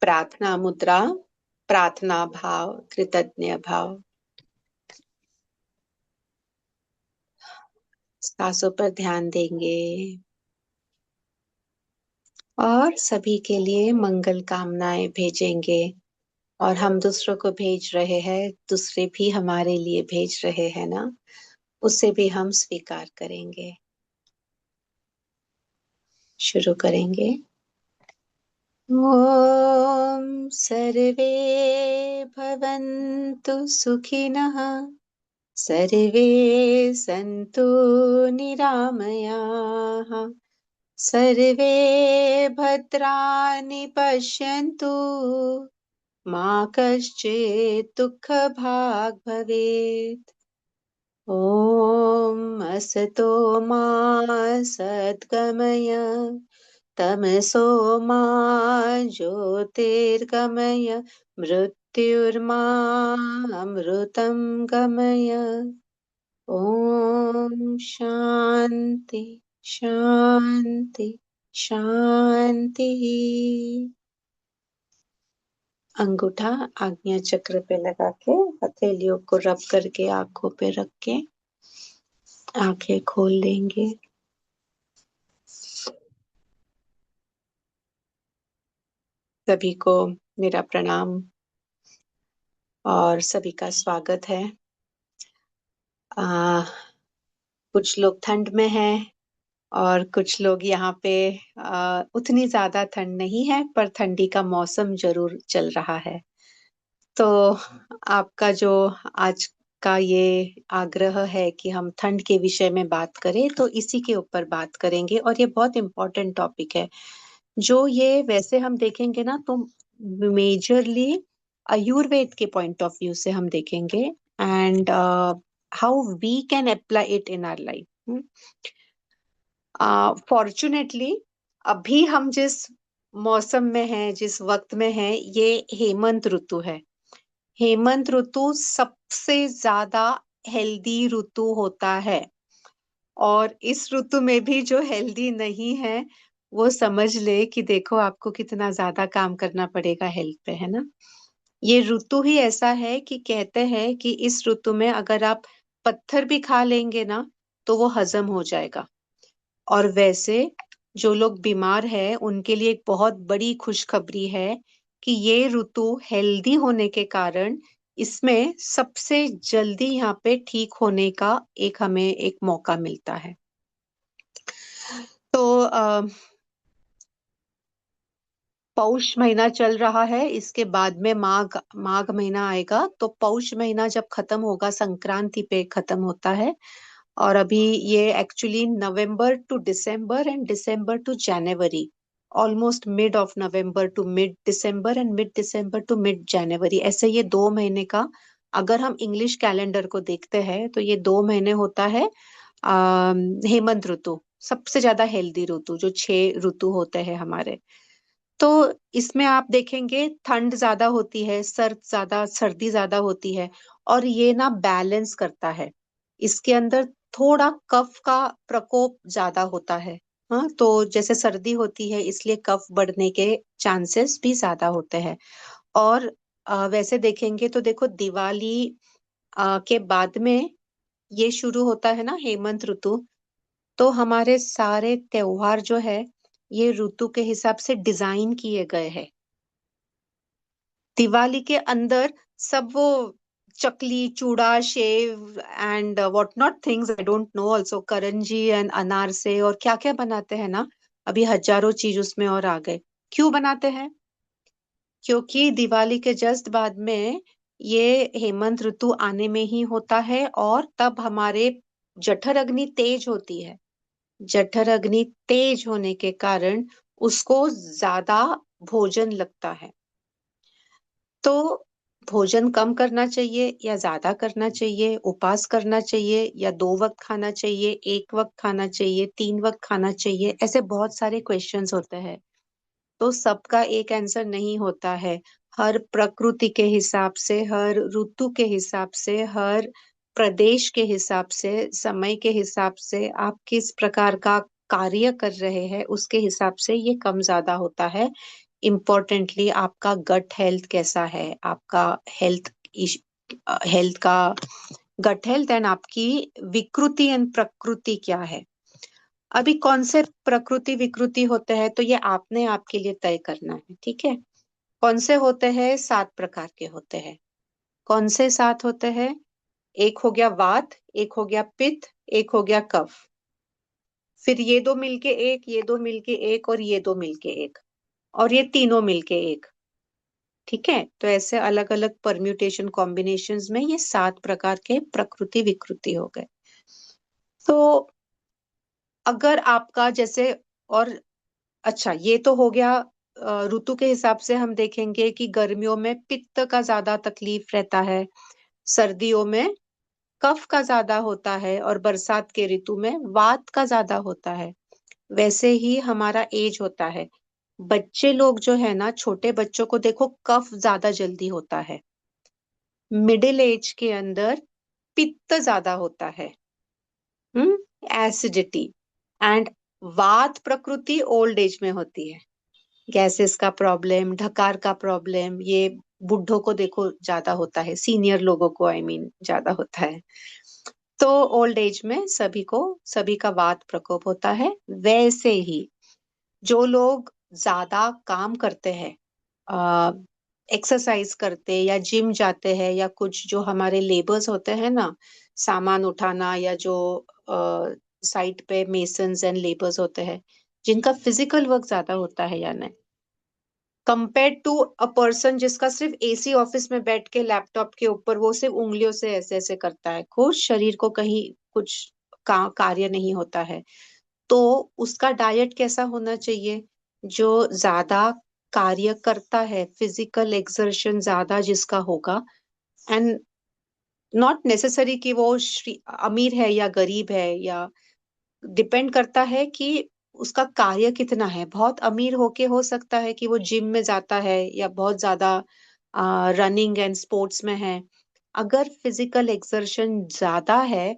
प्रार्थना मुद्रा, प्रार्थना भाव, कृतज्ञ भाव। सांसों पर ध्यान देंगे और सभी के लिए मंगल कामनाएं भेजेंगे। और हम दूसरों को भेज रहे हैं, दूसरे भी हमारे लिए भेज रहे हैं ना, उसे भी हम स्वीकार करेंगे। शुरू करेंगे। ओम सर्वे भवन्तु सुखिनः, सर्वे सन्तु निरामयाः, सर्वे भद्राणि पश्यन्तु, मा कश्चित् दुःखभाग् भवेत्। ॐ असतो मा सद्गमय, तमसो मा ज्योतिर्गमय, मृत्युर्मा अमृतं गमय। ॐ शान्ति शान्ति शान्तिः। अंगूठा आज्ञा चक्र पे लगा के हथेलियों को रब करके आंखों पे रख के आंखें खोल लेंगे। सभी को मेरा प्रणाम और सभी का स्वागत है। कुछ लोग ठंड में हैं और कुछ लोग यहाँ पे उतनी ज्यादा ठंड नहीं है, पर ठंडी का मौसम जरूर चल रहा है। तो आपका जो आज का ये आग्रह है कि हम ठंड के विषय में बात करें, तो इसी के ऊपर बात करेंगे। और ये बहुत इम्पोर्टेंट टॉपिक है, जो ये वैसे हम देखेंगे ना तो मेजरली आयुर्वेद के पॉइंट ऑफ व्यू से हम देखेंगे, and how we can apply it in our life. Fortunately अभी हम जिस मौसम में हैं, जिस वक्त में हैं, ये हेमंत ऋतु है। हेमंत ऋतु सबसे ज्यादा हेल्दी ऋतु होता है। और इस ऋतु में भी जो हेल्दी नहीं है, वो समझ ले कि देखो आपको कितना ज्यादा काम करना पड़ेगा हेल्थ पे, है ना। ये ऋतु ही ऐसा है कि कहते हैं कि इस ऋतु में अगर आप पत्थर भी खा लेंगे ना, तो वो हजम हो जाएगा। और वैसे जो लोग बीमार हैं उनके लिए एक बहुत बड़ी खुशखबरी है कि ये ऋतु हेल्दी होने के कारण इसमें सबसे जल्दी यहाँ पे ठीक होने का एक हमें एक मौका मिलता है। तो पौष महीना चल रहा है, इसके बाद में माघ माघ महीना आएगा। तो पौष महीना जब खत्म होगा, संक्रांति पे खत्म होता है। और अभी ये actually November to December and December to January, almost mid of November to mid December and mid December to mid January, ऐसे ये 2 महीने का अगर हम इंग्लिश कैलेंडर को देखते हैं तो ये 2 महीने होता है हेमंत ऋतु, सबसे ज्यादा हेल्दी ऋतु, जो 6 ऋतु होते हैं हमारे। तो इसमें आप देखेंगे ठंड ज्यादा होती है, सर्दी ज्यादा होती है। और ये ना बैलेंस करता है, इसके अंदर थोड़ा कफ का प्रकोप ज्यादा होता है। हाँ, तो जैसे सर्दी होती है इसलिए कफ बढ़ने के चांसेस भी ज्यादा होते हैं। और वैसे देखेंगे तो देखो दिवाली के बाद में ये शुरू होता है ना हेमंत ऋतु। तो हमारे सारे त्योहार जो है ये ऋतु के हिसाब से डिजाइन किए गए हैं। दिवाली के अंदर सब वो chakli, chuda, shev and what not things, I don't know, also karanji and anarse और क्या क्या बनाते हैं ना। अभी हजारों चीज उसमें और आ गए। क्यों बनाते हैं? क्योंकि दिवाली के जस्ट बाद में ये हेमंत ऋतु आने में ही होता है, और तब हमारे जठर अग्नि तेज होती है। जठर अग्नि तेज होने के कारण उसको ज्यादा भोजन लगता है। तो भोजन कम करना चाहिए या ज्यादा करना चाहिए, उपवास करना चाहिए या 2 वक्त खाना चाहिए, 1 वक्त खाना चाहिए, 3 वक्त खाना चाहिए, ऐसे बहुत सारे क्वेश्चंस होते हैं। तो सबका एक आंसर नहीं होता है। हर प्रकृति के हिसाब से, हर ऋतु के हिसाब से, हर प्रदेश के हिसाब से, समय के हिसाब से, आप किस प्रकार का कार्य कर रहे हैं उसके हिसाब से ये कम ज्यादा होता है। इम्पोर्टेंटली आपका गट हेल्थ कैसा है, आपका हेल्थ हेल्थ का गट हेल्थ एंड आपकी विकृति एंड प्रकृति क्या है। अभी कौन से प्रकृति विकृति होते हैं तो ये आपने आपके लिए तय करना है, ठीक है। कौन से होते हैं, 7 प्रकार के होते हैं। कौन से 7 होते हैं? एक हो गया वात, एक हो गया पित्त, एक हो गया कफ, फिर ये दो मिलके एक, ये दो मिलके एक, और ये दो मिलके एक, और ये तीनों मिलके एक। ठीक है, तो ऐसे अलग अलग परम्यूटेशन कॉम्बिनेशंस में ये 7 प्रकार के प्रकृति विकृति हो गए। तो अगर आपका जैसे, और अच्छा ये तो हो गया ऋतु के हिसाब से हम देखेंगे कि गर्मियों में पित्त का ज्यादा तकलीफ रहता है, सर्दियों में कफ का ज्यादा होता है, और बरसात के ऋतु में वात का ज्यादा होता है। वैसे ही हमारा एज होता है। बच्चे लोग जो है ना, छोटे बच्चों को देखो कफ ज्यादा जल्दी होता है। मिडिल एज के अंदर पित्त ज्यादा होता है, एसिडिटी। एंड वात प्रकृति ओल्ड एज में होती है। गैसेस का प्रॉब्लम, ढकार का प्रॉब्लम, ये बुढ़ों को देखो ज्यादा होता है, सीनियर लोगों को आई मीन ज्यादा होता है। तो ओल्ड एज में सभी का वात प्रकोप होता है। वैसे ही जो लोग ज्यादा काम करते हैं, एक्सरसाइज करते या जिम जाते हैं, या कुछ जो हमारे लेबर्स होते हैं ना, सामान उठाना, या जो साइट पे मेसन्स एंड लेबर्स होते हैं, जिनका फिजिकल वर्क ज्यादा होता है या नहीं, कंपेयर टू अ पर्सन जिसका सिर्फ एसी ऑफिस में बैठ के लैपटॉप के ऊपर वो सिर्फ उंगलियों से ऐसे ऐसे करता है, खुद शरीर को कहीं कुछ कार्य नहीं होता है। तो उसका डाइट कैसा होना चाहिए? जो ज्यादा कार्य करता है, फिजिकल एक्सर्शन ज्यादा जिसका होगा, एंड नॉट नेसेसरी कि वो अमीर है या गरीब है, या डिपेंड करता है कि उसका कार्य कितना है। बहुत अमीर होके हो सकता है कि वो जिम में जाता है या बहुत ज्यादा रनिंग एंड स्पोर्ट्स में है। अगर फिजिकल एक्सर्शन ज्यादा है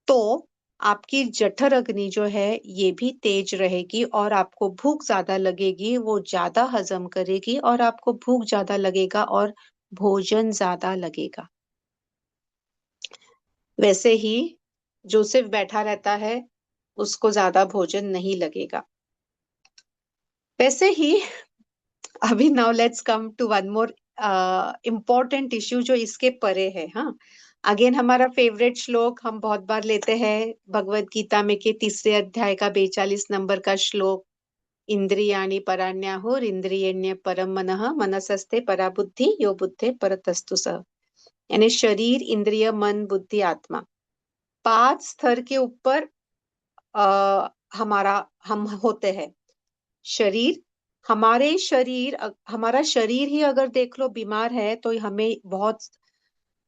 तो आपकी जठर अग्नि जो है ये भी तेज रहेगी, और आपको भूख ज्यादा लगेगी, वो ज्यादा हजम करेगी, और आपको भूख ज्यादा लगेगा और भोजन ज्यादा लगेगा। वैसे ही जो सिर्फ बैठा रहता है उसको ज्यादा भोजन नहीं लगेगा। वैसे ही अभी now let's come to one more important issue जो इसके परे है। हाँ, अगेन हमारा फेवरेट श्लोक हम बहुत बार लेते हैं, भगवत गीता में के 3 अध्याय का 42 नंबर का श्लोक, इंद्रियाणि पराण्याहुर इंद्रियण्य परम मनः मनसस्ते परा बुद्धि यो बुद्धे परतस्तु सः। यानी शरीर, इंद्रिय, मन, बुद्धि, आत्मा, 5 स्तर के ऊपर हमारा हम होते हैं। शरीर, हमारा शरीर ही अगर देख लो बीमार है तो हमें बहुत,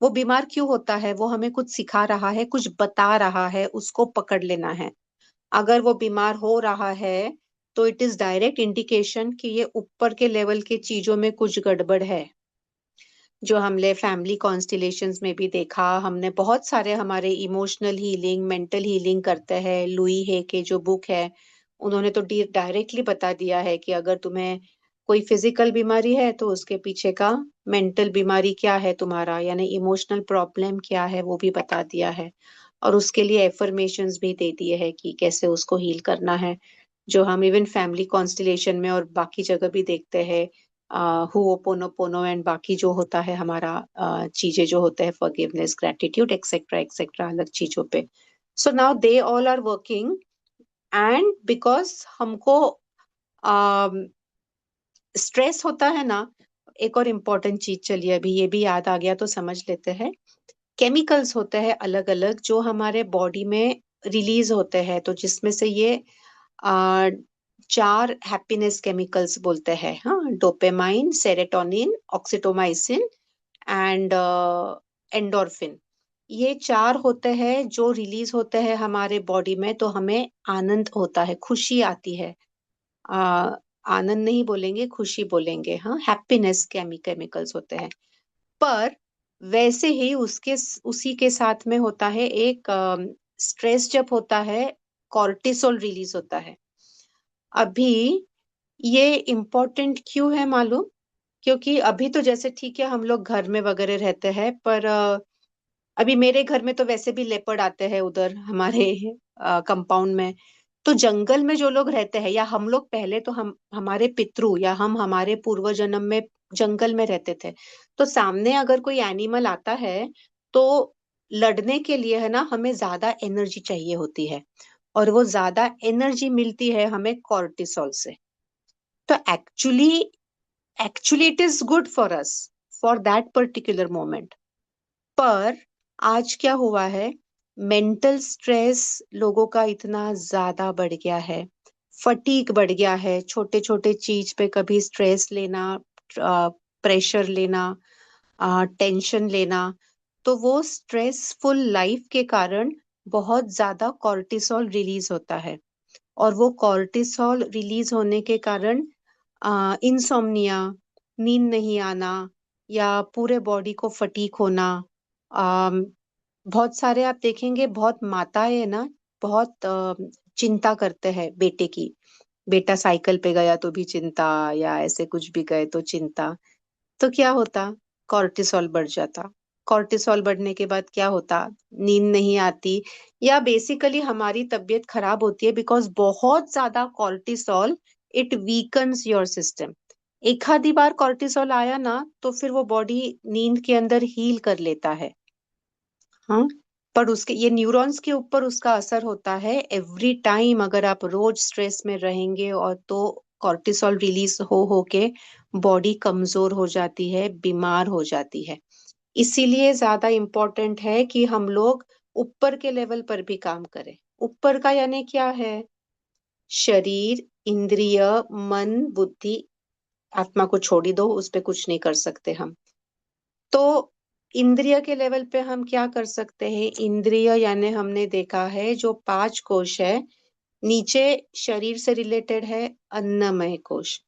वो बीमार क्यों होता है? वो हमें कुछ सिखा रहा है, कुछ बता रहा है, उसको पकड़ लेना है। अगर वो बीमार हो रहा है तो इट इज डायरेक्ट इंडिकेशन कि ये ऊपर के लेवल के चीजों में कुछ गड़बड़ है। जो हमने फैमिली कॉन्स्टिलेशंस में भी देखा, हमने बहुत सारे हमारे इमोशनल हीलिंग, मेंटल हीलिंग करते हैं। लुई हे के जो बुक है, उन्होंने तो डायरेक्टली बता दिया है कि अगर तुम्हें कोई फिजिकल बीमारी है तो उसके पीछे का मेंटल बीमारी क्या है तुम्हारा, यानी इमोशनल प्रॉब्लम क्या है, वो भी बता दिया है। और उसके लिए एफर्मेशंस भी दे दिए है कि कैसे उसको हील करना है, जो हम इवन फैमिली कॉन्स्टिलेशन में और बाकी जगह भी देखते हैं। हुओपोनोपोनो एंड बाकी जो होता है हमारा चीजें जो होते हैं, फॉरगिवनेस, ग्रेटिट्यूड, एक्सेट्रा एक्सेट्रा, अलग चीजों पे। So now they all are working, and because हमको स्ट्रेस होता है ना। एक और इम्पोर्टेंट चीज, चलिए अभी ये भी याद आ गया तो समझ लेते हैं। केमिकल्स होते हैं अलग अलग जो हमारे बॉडी में रिलीज होते हैं, तो जिसमें से ये आ, 4 हैप्पीनेस केमिकल्स बोलते हैं। हाँ, डोपामाइन, सेरोटोनिन, ऑक्सीटोमाइसिन एंड एंडोर्फिन। ये 4 होते हैं जो रिलीज होते हैं हमारे बॉडी में, तो हमें आनंद होता है, खुशी आती है। आ, आनंद नहीं बोलेंगे, खुशी बोलेंगे। हाँ, हैप्पीनेस केमिकल्स होते हैं। पर वैसे ही उसी के साथ में होता है एक स्ट्रेस जब होता है, कॉर्टिसोल रिलीज होता है। अभी ये इम्पोर्टेंट क्यों है मालूम? क्योंकि अभी तो जैसे ठीक है हम लोग घर में वगैरह रहते हैं, पर अभी मेरे घर में तो वैसे भी लेपर्ड आते हैं उधर हमारे कंपाउंड में। तो जंगल में जो लोग रहते हैं, या हम लोग पहले तो हम हमारे पितरु या हम हमारे पूर्व जन्म में जंगल में रहते थे। तो सामने अगर कोई एनिमल आता है तो लड़ने के लिए है ना, हमें ज्यादा एनर्जी चाहिए होती है। और वो ज्यादा एनर्जी मिलती है हमें कॉर्टिसोल से। तो actually it is good for us for that particular moment. पर आज क्या हुआ है, मेंटल स्ट्रेस लोगों का इतना ज्यादा बढ़ गया है, फटीग बढ़ गया है, छोटे छोटे चीज पे कभी स्ट्रेस लेना, प्रेशर लेना, टेंशन लेना। तो वो स्ट्रेसफुल लाइफ के कारण बहुत ज्यादा कॉर्टिसोल रिलीज होता है। और वो कॉर्टिसोल रिलीज होने के कारण इंसोम्निया, नींद नहीं आना, या पूरे बॉडी को फटीक होना। अम, बहुत सारे आप देखेंगे, बहुत माताएं है ना, बहुत चिंता करते हैं बेटे की। बेटा साइकिल पे गया तो भी चिंता, या ऐसे कुछ भी गए तो चिंता। तो क्या होता, कॉर्टिसोल बढ़ जाता। कॉर्टिसोल बढ़ने के बाद क्या होता, नींद नहीं आती, या बेसिकली हमारी तबीयत खराब होती है, बिकॉज बहुत ज्यादा cortisol it weakens your system. एक आधी बार कॉर्टिसोल आया ना, तो फिर वो बॉडी नींद के अंदर हील कर लेता है। हाँ, पर उसके ये न्यूरॉन्स के ऊपर उसका असर होता है एवरी टाइम। अगर आप रोज स्ट्रेस में रहेंगे और तो कॉर्टिसोल रिलीज हो के बॉडी कमजोर हो जाती है, बीमार हो जाती है। इसीलिए ज्यादा इम्पोर्टेंट है कि हम लोग ऊपर के लेवल पर भी काम करें। ऊपर का यानी क्या है, शरीर, इंद्रिय, मन, बुद्धि, आत्मा को छोड़ ही दो, उस पे कुछ नहीं कर सकते हम। तो इंद्रिय के लेवल पे हम क्या कर सकते हैं, इंद्रिय यानी हमने देखा है जो पांच कोश है, नीचे शरीर से रिलेटेड है अन्नमय कोश,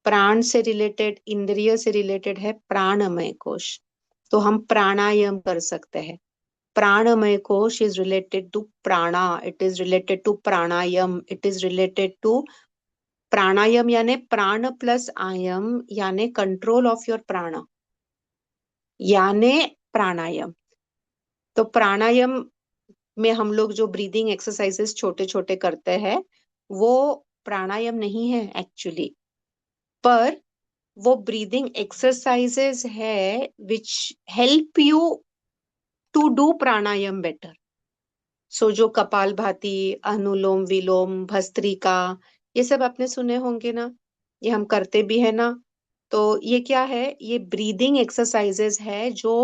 प्राण से रिलेटेड, इंद्रिय से रिलेटेड है प्राणमय कोश। तो हम प्राणायाम कर सकते हैं। प्राणमय कोश is related to prana, it is related to pranayama, it is related to pranayama यानी प्राण प्लस आयम, यानी कंट्रोल ऑफ योर प्राण, यानी प्राणायाम। तो प्राणायाम में हम लोग जो ब्रीदिंग एक्सरसाइजेस छोटे छोटे करते हैं, वो प्राणायाम नहीं है एक्चुअली, पर वो ब्रीदिंग एक्सरसाइजेस है which help you to do pranayama better. So जो कपालभाति, अनुलोम विलोम, भस्त्रिका, ये सब आपने सुने होंगे ना, ये हम करते भी है ना। तो ये क्या है, ये ब्रीदिंग एक्सरसाइजेस है जो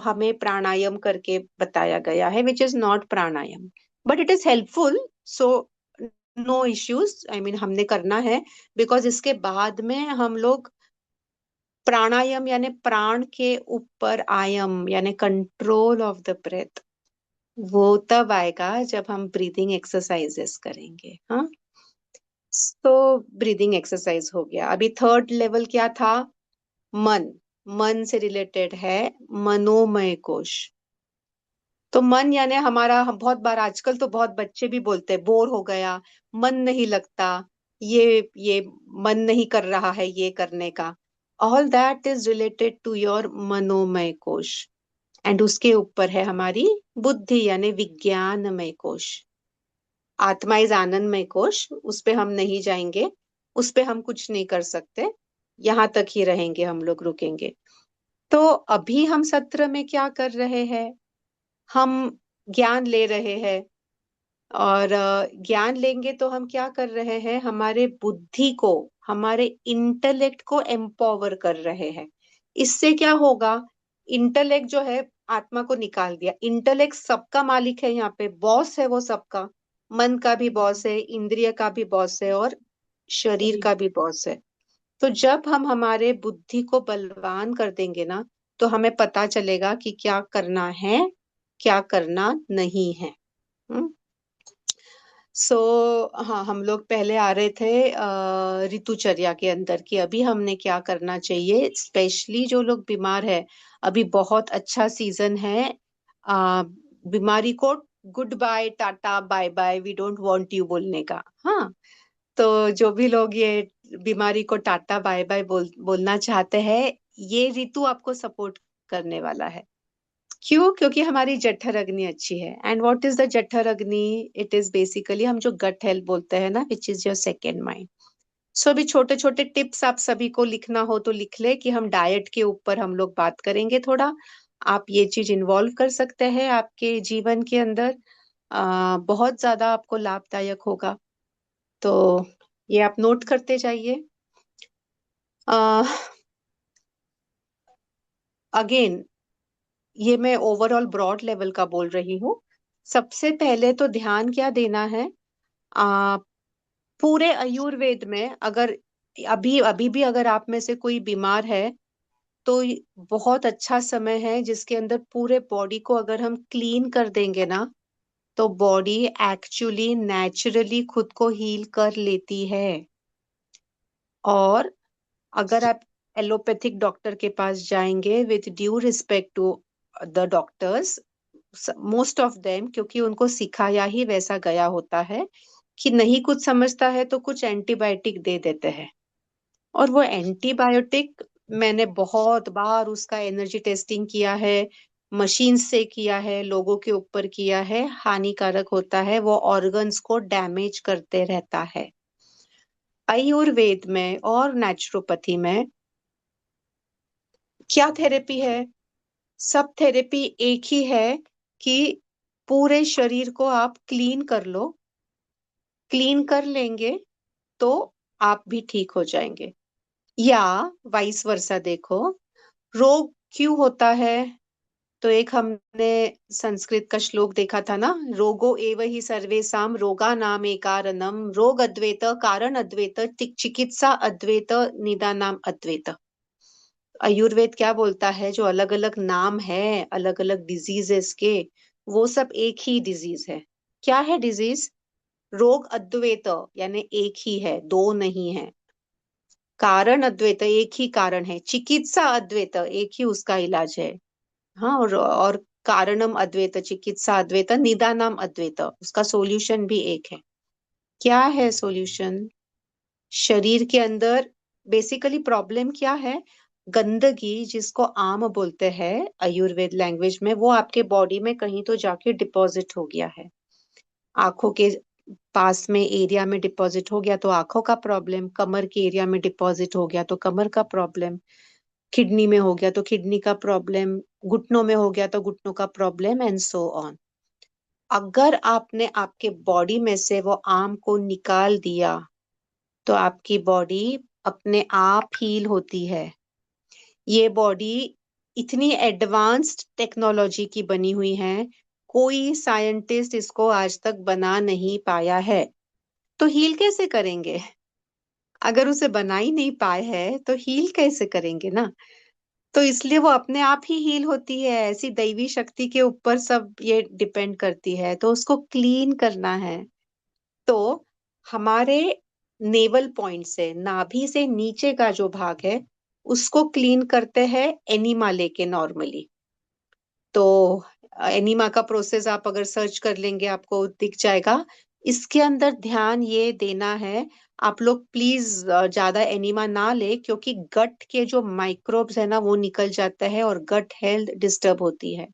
हमें प्राणायाम करके बताया गया है, which is not pranayama, but it is helpful. So no issues, I mean हमने करना है, बिकॉज इसके बाद में हम लोग प्राणायाम यानी प्राण के ऊपर आयम यानी कंट्रोल ऑफ द ब्रेथ, वो तब आएगा जब हम ब्रीदिंग एक्सरसाइजेस करेंगे। हाँ, तो ब्रीदिंग एक्सरसाइज हो गया। अभी थर्ड लेवल क्या था, मन। मन से रिलेटेड है मनोमय कोश। तो मन यानी हमारा, हम बहुत बार आजकल तो बहुत बच्चे भी बोलते हैं बोर हो गया, मन नहीं लगता, ये मन नहीं कर रहा है ये करने का। All that is related to your मनोमय कोश। एंड उसके ऊपर है हमारी बुद्धि यानी विज्ञानमय कोश। आत्मा इज आनंदमय कोश, उस पे हम नहीं जाएंगे, उस पे हम कुछ नहीं कर सकते, यहाँ तक ही रहेंगे हम लोग, रुकेंगे। तो अभी हम सत्र में क्या कर रहे हैं, हम ज्ञान ले रहे हैं। और ज्ञान लेंगे तो हम क्या कर रहे हैं, हमारे बुद्धि को, हमारे इंटेलेक्ट को एम्पावर कर रहे हैं। इससे क्या होगा, इंटेलेक्ट जो है, आत्मा को निकाल दिया। इंटेलेक्ट सबका मालिक है, यहाँ पे बॉस है वो सबका। मन का भी बॉस है, इंद्रिय का भी बॉस है, और शरीर का भी बॉस है। तो जब हम हमारे बुद्धि को बलवान कर देंगे ना, तो हमें पता चलेगा कि क्या करना है, क्या करना नहीं है। सो हाँ, हम लोग पहले आ रहे थे ऋतुचर्या के अंदर की, अभी हमने क्या करना चाहिए, स्पेशली जो लोग बीमार है। अभी बहुत अच्छा सीजन है बीमारी को good bye tata bye bye we don't want you बोलने का। हाँ, तो जो भी लोग ये बीमारी को टाटा बाय बाय बोलना चाहते हैं, ये ऋतु आपको सपोर्ट करने वाला है। क्यों? क्योंकि हमारी जठर अग्नि अच्छी है। एंड व्हाट इज द जठर अग्नि? इट इज बेसिकली हम जो गट हेल्थ बोलते हैं ना, which is your second mind. So अभी छोटे छोटे टिप्स आप सभी को लिखना हो तो लिख ले कि हम डाइट के ऊपर हम लोग बात करेंगे थोड़ा। आप ये चीज इन्वॉल्व कर सकते हैं आपके जीवन के अंदर। बहुत ज्यादा आपको लाभदायक होगा। तो ये आप नोट करते जाइए। अगेन, ये मैं ओवरऑल ब्रॉड लेवल का बोल रही हूँ। सबसे पहले तो ध्यान क्या देना है, आ, पूरे आयुर्वेद में अगर अभी अभी भी अगर आप में से कोई बीमार है, तो बहुत अच्छा समय है जिसके अंदर पूरे बॉडी को अगर हम क्लीन कर देंगे ना, तो बॉडी एक्चुअली नेचुरली खुद को हील कर लेती है। और अगर आप एलोपैथिक डॉक्टर के पास जाएंगे, with due respect to the doctors, most of them, क्योंकि उनको सिखाया ही वैसा गया होता है कि नहीं कुछ समझता है तो कुछ एंटीबायोटिक दे देते हैं। और वो एंटीबायोटिक, मैंने बहुत बार उसका एनर्जी टेस्टिंग किया है, मशीन से किया है, लोगों के ऊपर किया है, हानिकारक होता है, वो ऑर्गन्स को डैमेज करते रहता है। आयुर्वेद में और नेचुरोपैथी में क्या थेरेपी है? सब थेरेपी एक ही है कि पूरे शरीर को आप क्लीन कर लो। क्लीन कर लेंगे तो आप भी ठीक हो जाएंगे। या वाइस वर्सा देखो, रोग क्यों होता है? तो एक हमने संस्कृत का श्लोक देखा था ना, रोगो एव ही सर्वेसाम रोगा नाम एकारणम, रोग अद्वैत कारण अद्वैत चिकित्सा अद्वैत निदानाम अद्वैत। आयुर्वेद क्या बोलता है? जो अलग अलग नाम है अलग अलग डिजीजेस के, वो सब एक ही डिजीज है। क्या है डिजीज? रोग अद्वैत, यानी एक ही है, दो नहीं है। कारण अद्वैत, एक ही कारण है। चिकित्सा अद्वैत, एक ही उसका इलाज है। हाँ, और कारणम अद्वैत, चिकित्सा अद्वैत, निदानम अद्वैत, उसका सॉल्यूशन भी एक है। क्या है सॉल्यूशन? शरीर के अंदर बेसिकली प्रॉब्लम क्या है? गंदगी, जिसको आम बोलते हैं आयुर्वेद लैंग्वेज में, वो आपके बॉडी में कहीं तो जाके डिपॉजिट हो गया है। आंखों के पास में एरिया में डिपॉजिट हो गया तो आंखों का प्रॉब्लम, कमर के एरिया में डिपॉजिट हो गया तो कमर का प्रॉब्लम, किडनी में हो गया तो किडनी का प्रॉब्लम, घुटनों में हो गया तो घुटनों का प्रॉब्लम, एंड सो ऑन। अगर आपने आपके बॉडी में से वो आम को निकाल दिया, तो आपकी बॉडी अपने आप हील होती है। ये बॉडी इतनी एडवांस्ड टेक्नोलॉजी की बनी हुई है, कोई साइंटिस्ट इसको आज तक बना नहीं पाया है। तो हील कैसे करेंगे? अगर उसे बना ही नहीं पाए है तो हील कैसे करेंगे ना? तो इसलिए वो अपने आप ही हील होती है। ऐसी दैवी शक्ति के ऊपर सब ये डिपेंड करती है, तो उसको क्लीन करना है। तो हमारे नेवल पॉइंट से, नाभि से नीचे का जो भाग है, उसको क्लीन करते हैं एनिमा लेके नॉर्मली। तो एनिमा का प्रोसेस आप अगर सर्च कर लेंगे आपको दिख जाएगा। इसके अंदर ध्यान ये देना है, आप लोग प्लीज ज्यादा एनिमा ना ले, क्योंकि गट के जो माइक्रोब्स है ना वो निकल जाता है और गट हेल्थ डिस्टर्ब होती है।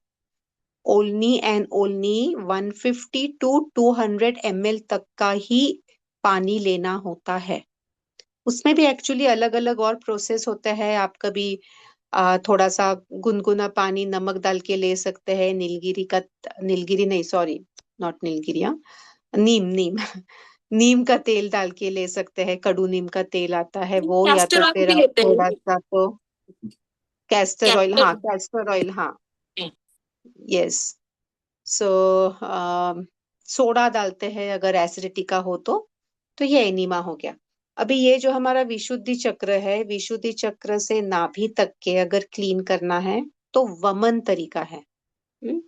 Only and only 150 to 200 ml तक का ही पानी लेना होता है। उसमें भी एक्चुअली अलग अलग और प्रोसेस होता है। आप कभी थोड़ा सा गुनगुना पानी नमक डाल के ले सकते हैं। नीलगिरी का, नीलगिरी नहीं, सॉरी, नॉट नीलगिरी, हाँ, नीम नीम नीम का तेल डाल के ले सकते हैं। कड़ू नीम का तेल आता है वो, या तो कैस्टर ऑयल फिर भी आप लेते थोड़ा हैं। सा तो कैस्टर ऑयल, हाँ कैस्टर। कैस्टर ऑयल, हाँ, यस। सो सोडा डालते हैं अगर एसिडिटी का हो तो ये एनीमा हो गया। अभी ये जो हमारा विशुद्धि चक्र है, विशुद्धि चक्र से नाभि तक के अगर क्लीन करना है तो वमन तरीका है। हम्म?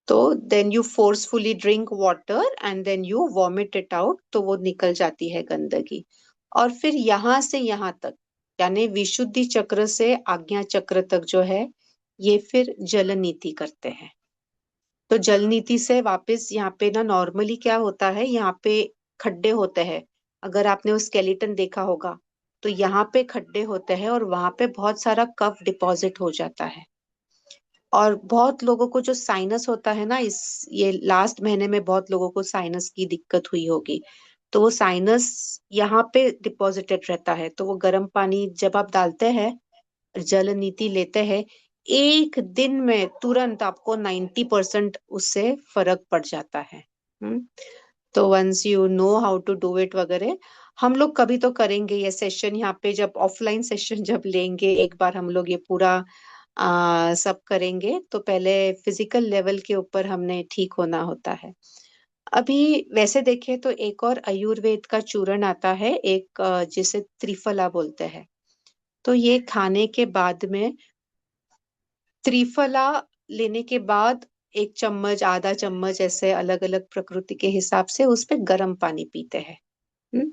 तो then you forcefully drink water and then you vomit it out, तो वो निकल जाती है गंदगी। और फिर यहां से यहां तक, यानी विशुद्धि चक्र से आज्ञा चक्र तक जो है, ये फिर जल नीति करते हैं। तो जल नीति से वापस यहाँ पे ना, नॉर्मली क्या होता है, यहाँ पे खड्डे होते हैं, अगर आपने वो स्केलेटन देखा होगा, तो यहाँ पे खड्डे होते हैं और वहां पे बहुत सारा कफ डिपॉजिट हो जाता है। और बहुत लोगों को जो साइनस होता है ना, इस ये लास्ट महीने में बहुत लोगों को साइनस की दिक्कत हुई होगी। तो वो साइनस यहाँ पे डिपॉजिटेड रहता है, तो वो गर्म पानी जब आप डालते हैं, जल नीति लेते हैं, एक दिन में तुरंत आपको 90% उससे फर्क पड़ जाता है। हम्म। तो once you know how to do it वगैरह, हम लोग कभी तो करेंगे ये सेशन यहाँ पे, जब ऑफलाइन सेशन जब लेंगे एक बार हम लोग ये पूरा सब करेंगे, तो पहले फिजिकल लेवल के ऊपर हमने ठीक होना होता है। अभी वैसे देखें तो एक और आयुर्वेद का चूर्ण आता है, एक जिसे त्रिफला बोलते हैं। तो ये खाने के बाद में, त्रिफला लेने के बाद, एक चम्मच आधा चम्मच ऐसे अलग अलग प्रकृति के हिसाब से उस पे गर्म पानी पीते हैं। हम्म,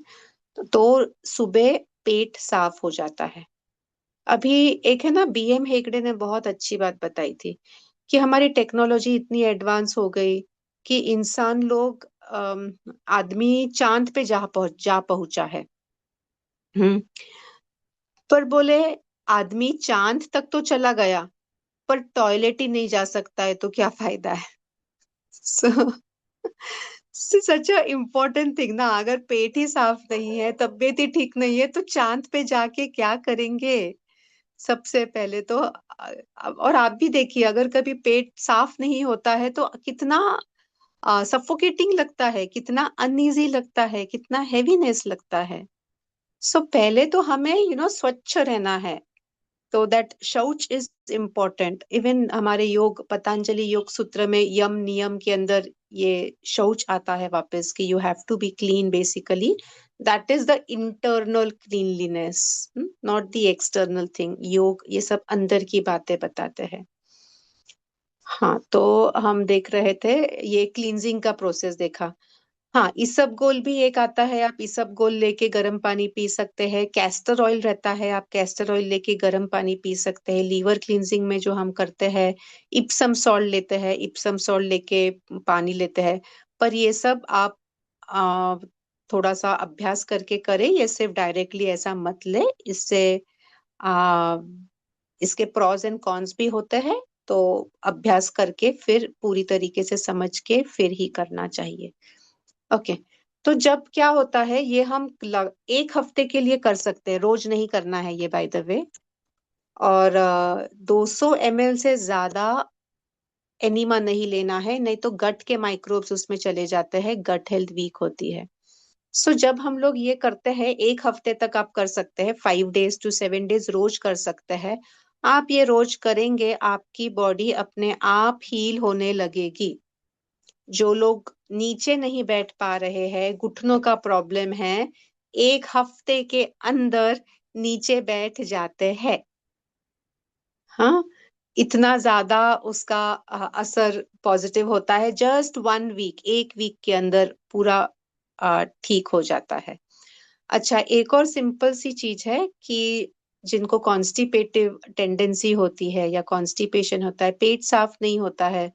तो सुबह पेट साफ हो जाता है। अभी एक है ना, बीएम हेगड़े ने बहुत अच्छी बात बताई थी कि हमारी टेक्नोलॉजी इतनी एडवांस हो गई कि इंसान लोग आदमी चांद पे जा पहुंचा है। हम्म। पर बोले आदमी चांद तक तो चला गया, पर टॉयलेट ही नहीं जा सकता है, तो क्या फायदा है। सो सच अ इम्पोर्टेंट थिंग ना, अगर पेट ही साफ नहीं है, तबीयत ही ठीक नहीं है, तो चांद पे जाके क्या करेंगे। सबसे पहले तो और आप भी देखिए, अगर कभी पेट साफ नहीं होता है तो कितना सफोकेटिंग लगता है, कितना अनईजी लगता है, कितना हैवीनेस लगता है। सो पहले तो हमें स्वच्छ रहना है। तो दैट शौच इज इम्पोर्टेंट। इवन हमारे योग, पतंजलि योग सूत्र में यम नियम के अंदर ये शौच आता है वापस, कि you have to be clean basically. That is the internal cleanliness, not the external thing. Yoga ये सब अंदर की बातें बताते हैं। हाँ, तो हम देख रहे थे, ये क्लींजिंग का प्रोसेस देखा। हाँ, इसबगोल भी एक आता है, आप इसबगोल लेके गर्म पानी पी सकते हैं। कैस्टर ऑयल रहता है, आप कैस्टर ऑयल लेके गर्म पानी पी सकते हैं। लीवर क्लींजिंग में जो हम करते हैं, इप्सम सॉल्ट लेते हैं, इप्सम सॉल्ट लेके पानी लेते हैं। पर ये सब आप आ, थोड़ा सा अभ्यास करके करें, ये सिर्फ डायरेक्टली ऐसा मत ले। इससे आ, इसके प्रॉज एंड कॉन्स भी होते हैं। तो अभ्यास करके फिर पूरी तरीके से समझ के फिर ही करना चाहिए। ओके। तो जब क्या होता है, ये हम एक हफ्ते के लिए कर सकते हैं, रोज नहीं करना है ये, बाय द वे। और 200 ml से ज्यादा एनिमा नहीं लेना है, नहीं तो गट के माइक्रोब्स उसमें चले जाते हैं, गट हेल्थ वीक होती है। सो जब हम लोग ये करते हैं, एक हफ्ते तक आप कर सकते हैं, 5 days to 7 days रोज कर सकते हैं। आप ये रोज करेंगे, आपकी बॉडी अपने आप हील होने लगेगी। जो लोग नीचे नहीं बैठ पा रहे हैं, घुटनों का प्रॉब्लम है, एक हफ्ते के अंदर नीचे बैठ जाते हैं। हाँ, इतना ज्यादा उसका असर पॉजिटिव होता है। जस्ट 1 वीक, एक वीक के अंदर पूरा ठीक हो जाता है। अच्छा, एक और सिंपल सी चीज है कि जिनको कॉन्स्टिपेटिव टेंडेंसी होती है या कॉन्स्टिपेशन होता है, पेट साफ नहीं होता है,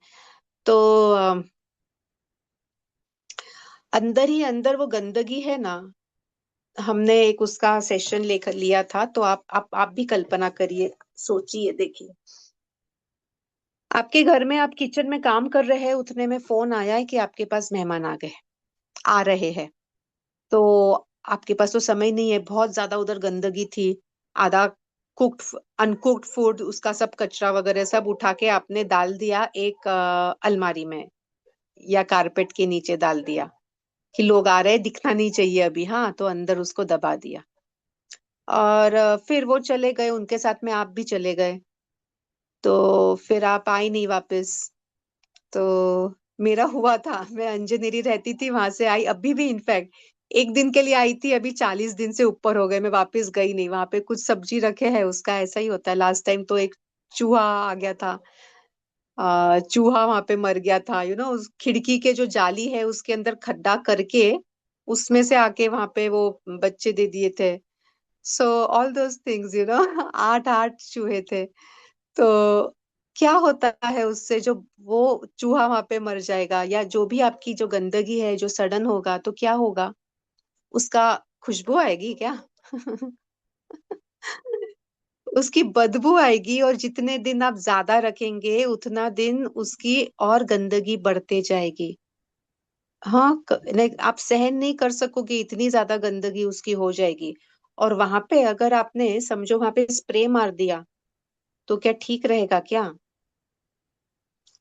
तो अंदर ही अंदर वो गंदगी है ना। हमने एक उसका सेशन लेकर लिया था, तो आप भी कल्पना करिए, सोचिए, देखिए। आपके घर में, आप किचन में काम कर रहे हैं, उतने में फोन आया है कि आपके पास मेहमान आ गए, आ रहे हैं। तो आपके पास तो समय नहीं है, बहुत ज्यादा उधर गंदगी थी। आधा कुक्ड, अनकुक्ड फूड, उसका सब कचरा वगैरह सब उठा के आपने डाल दिया एक अलमारी में, या कारपेट के नीचे डाल दिया, कि लोग आ रहे हैं, दिखना नहीं चाहिए अभी। हाँ, तो अंदर उसको दबा दिया। और फिर वो चले गए, उनके साथ में आप भी चले गए। तो फिर आप आई नहीं वापस। तो मेरा हुआ था, मैं अंजनेरी रहती थी, वहां से आई, अभी भी इनफैक्ट एक दिन के लिए आई थी, अभी 40 दिन से ऊपर हो गए, मैं वापस गई नहीं। वहां पे कुछ सब्जी रखे हैं, उसका ऐसा ही होता है। लास्ट टाइम तो एक चूहा आ गया था। चूहा वहां पे मर गया था, उस खिड़की के जो जाली है उसके अंदर खड्डा करके उसमें से आके वहां पे वो बच्चे दे दिए थे। सो ऑल दोज थिंग्स, 8 8 चूहे थे। तो क्या होता है उससे, जो वो चूहा वहां पे मर जाएगा, या जो भी आपकी जो गंदगी है जो सड़न होगा, तो क्या होगा। उसका खुशबू आएगी क्या? उसकी बदबू आएगी, और जितने दिन आप ज्यादा रखेंगे उतना दिन उसकी और गंदगी बढ़ते जाएगी। हाँ, लाइक आप सहन नहीं कर सकोगे, इतनी ज्यादा गंदगी उसकी हो जाएगी। और वहां पे अगर आपने समझो वहां पे स्प्रे मार दिया, तो क्या ठीक रहेगा क्या?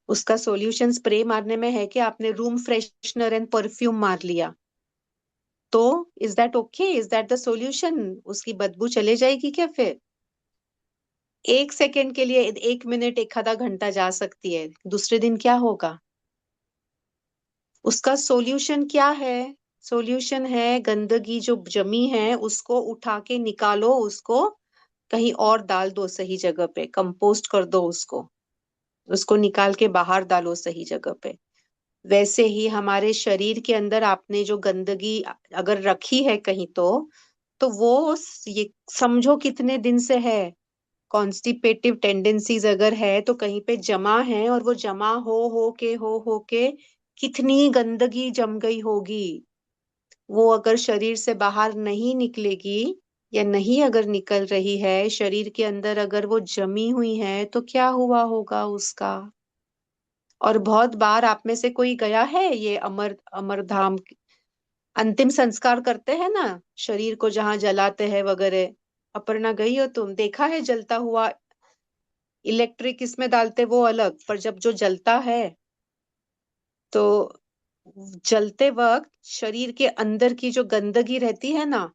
उसका सॉल्यूशन स्प्रे मारने में है कि आपने रूम फ्रेशनर एंड परफ्यूम मार लिया, तो is that okay? Is that the solution? उसकी बदबू चले जाएगी क्या फिर? एक सेकेंड के लिए, एक मिनट, एक आधा घंटा जा सकती है, दूसरे दिन क्या होगा? उसका सॉल्यूशन क्या है? सॉल्यूशन है गंदगी जो जमी है उसको उठा के निकालो, उसको कहीं और डाल दो, सही जगह पे कंपोस्ट कर दो उसको। उसको निकाल के बाहर डालो सही जगह पे। वैसे ही हमारे शरीर के अंदर आपने जो गंदगी अगर रखी है कहीं, तो वो ये समझो कितने दिन से है। कॉन्स्टिपेटिव टेंडेंसीज अगर है तो कहीं पे जमा है, और वो जमा हो के कितनी गंदगी जम गई होगी। वो अगर शरीर से बाहर नहीं निकलेगी, या नहीं अगर निकल रही है शरीर के अंदर, अगर वो जमी हुई है, तो क्या हुआ होगा उसका? और बहुत बार आप में से कोई गया है ये अमर धाम, अंतिम संस्कार करते हैं ना, शरीर को जहाँ जलाते हैं वगैरह। अपर्णा, गई हो तुम? देखा है जलता हुआ? इलेक्ट्रिक इसमें डालते वो अलग, पर जब जो जलता है, तो जलते वक्त शरीर के अंदर की जो गंदगी रहती है ना,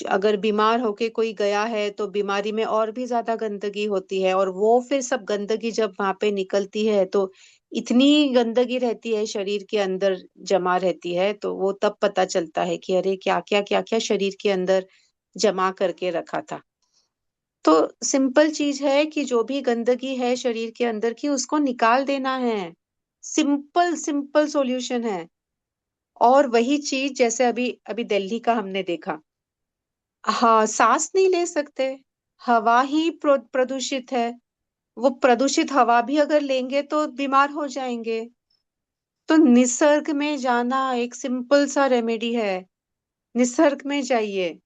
अगर बीमार होके कोई गया है तो बीमारी में और भी ज्यादा गंदगी होती है, और वो फिर सब गंदगी जब वहां पे निकलती है, तो इतनी गंदगी रहती है शरीर के अंदर, जमा रहती है, तो वो तब पता चलता है कि अरे क्या क्या शरीर के अंदर जमा करके रखा था। तो सिंपल चीज है कि जो भी गंदगी है शरीर के अंदर की, उसको निकाल देना है। सिंपल सिंपल सॉल्यूशन है। और वही चीज जैसे अभी अभी दिल्ली का हमने देखा। हाँ, सांस नहीं ले सकते, हवा ही प्रदूषित है। वो प्रदूषित हवा भी अगर लेंगे तो बीमार हो जाएंगे। तो निसर्ग में जाना एक सिंपल सा रेमेडी है। निसर्ग में जाइए।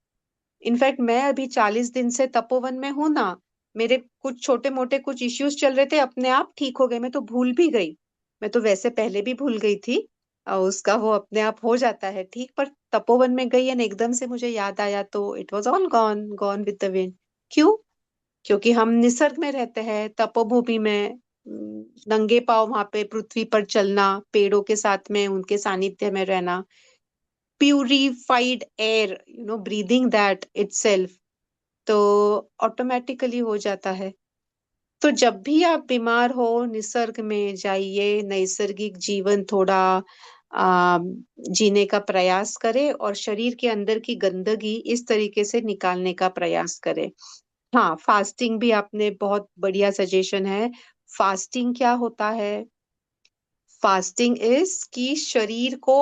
इनफैक्ट मैं अभी 40 दिन से तपोवन में हूं ना। मेरे कुछ छोटे मोटे कुछ इश्यूज चल रहे थे, अपने आप ठीक हो गए, मैं तो भूल भी गई। मैं तो वैसे पहले भी भूल गई थी। उसका वो अपने आप हो जाता है ठीक, पर तपोवन में गई एंड एकदम से मुझे याद आया, तो it was all gone gone with the wind. क्यों? क्योंकि हम निसर्ग में रहते हैं, तपोभूमि में। नंगे पाँव वहां पे पृथ्वी पर चलना, पेड़ों के साथ में उनके सानिध्य में रहना, purified air, breathing that itself, तो ऑटोमेटिकली हो जाता है। तो जब भी आप बीमार हो, निसर्ग में जाइए, नैसर्गिक जीवन थोड़ा आ, जीने का प्रयास करें, और शरीर के अंदर की गंदगी इस तरीके से निकालने का प्रयास करें। हाँ, फास्टिंग भी आपने बहुत बढ़िया सजेशन है। फास्टिंग क्या होता है? फास्टिंग इज कि शरीर को,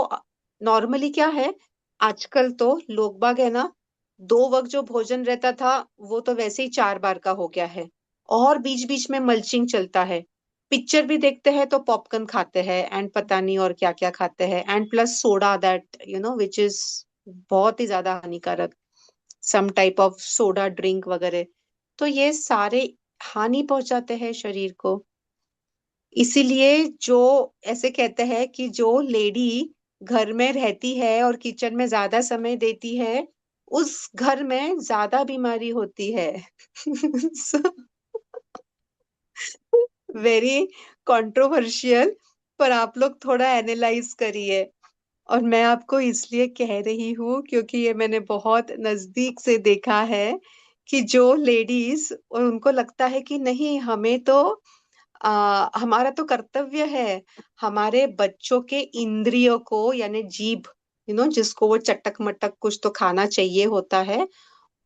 नॉर्मली क्या है, आजकल तो लोग बाग है ना, 2 वक्त जो भोजन रहता था वो तो वैसे ही 4 बार का हो गया है। और बीच बीच में मल्चिंग चलता है। पिक्चर भी देखते हैं तो पॉपकॉर्न खाते हैं, एंड पता नहीं और क्या क्या खाते हैं, and plus soda, that which is बहुत ही ज्यादा हानिकारक। Some type of soda drink वगैरह। तो ये सारे हानि पहुंचाते हैं शरीर को। इसीलिए जो ऐसे कहते हैं कि जो लेडी घर में रहती है और किचन में ज्यादा समय देती है, उस घर में ज्यादा बीमारी होती है। वेरी कंट्रोवर्शियल, पर आप लोग थोड़ा एनालाइज करिए। और मैं आपको इसलिए कह रही हूँ क्योंकि ये मैंने बहुत नजदीक से देखा है कि जो लेडीज, और उनको लगता है कि नहीं, हमें तो हमारा तो कर्तव्य है हमारे बच्चों के इंद्रियों को, यानी जीभ, जिसको वो चटक मटक कुछ तो खाना चाहिए होता है,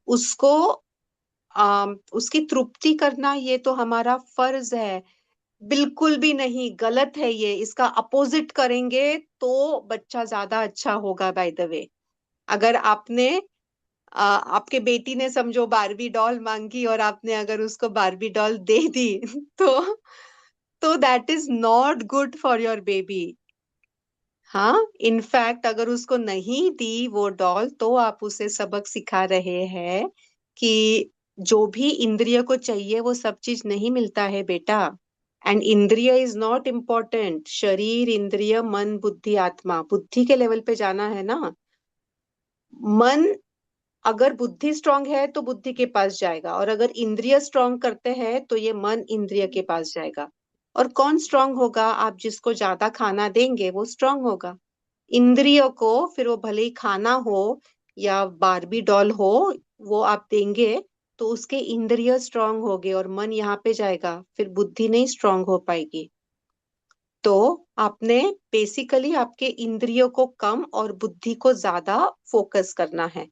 उसको उसकी तृप्ति करना, ये तो हमारा फर्ज है। बिल्कुल भी नहीं, गलत है ये। इसका अपोजिट करेंगे तो बच्चा ज्यादा अच्छा होगा। बाय द वे, अगर आपने आपके बेटी ने समझो बारबी डॉल मांगी, और आपने अगर उसको बारबी डॉल दे दी, तो that is not good for your baby. हाँ, इनफैक्ट अगर उसको नहीं दी वो डॉल तो आप उसे सबक सिखा रहे हैं कि जो भी इंद्रिय को चाहिए वो सब चीज नहीं मिलता है बेटा। एंड इंद्रिय इज नॉट इम्पोर्टेंट। शरीर, इंद्रिय, मन, बुद्धि, आत्मा, बुद्धि के लेवल पे जाना है ना। मन, अगर बुद्धि स्ट्रांग है तो बुद्धि के पास जाएगा, और अगर इंद्रिय स्ट्रांग करते हैं तो ये मन इंद्रिय के पास जाएगा। और कौन स्ट्रांग होगा? आप जिसको ज्यादा खाना देंगे वो स्ट्रांग होगा। इंद्रियों को फिर वो भले ही खाना हो या बारबी डॉल हो, वो आप देंगे तो उसके इंद्रिय स्ट्रांग होंगे और मन यहाँ पे जाएगा, फिर बुद्धि नहीं स्ट्रांग हो पाएगी। तो आपने बेसिकली आपके इंद्रियों को कम और बुद्धि को ज्यादा फोकस करना है।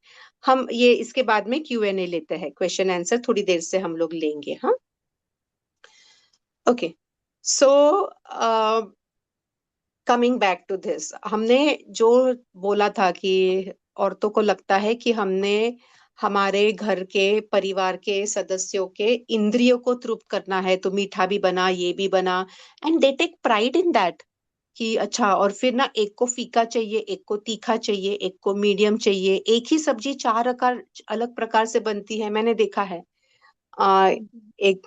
हम ये इसके बाद में Q&A लेते हैं, क्वेश्चन आंसर थोड़ी देर से हम लोग लेंगे। हाँ, okay. So coming back to this, हमने जो बोला था कि औरतों को लगता है कि हमने हमारे घर के परिवार के सदस्यों के इंद्रियों को तृप्त करना है, तो मीठा भी बना, ये भी बना, and they take pride in that कि अच्छा। और फिर ना एक को फीका चाहिए, एक को तीखा चाहिए, एक को मीडियम चाहिए। एक ही सब्जी चार आकार अलग प्रकार से बनती है, मैंने देखा है। एक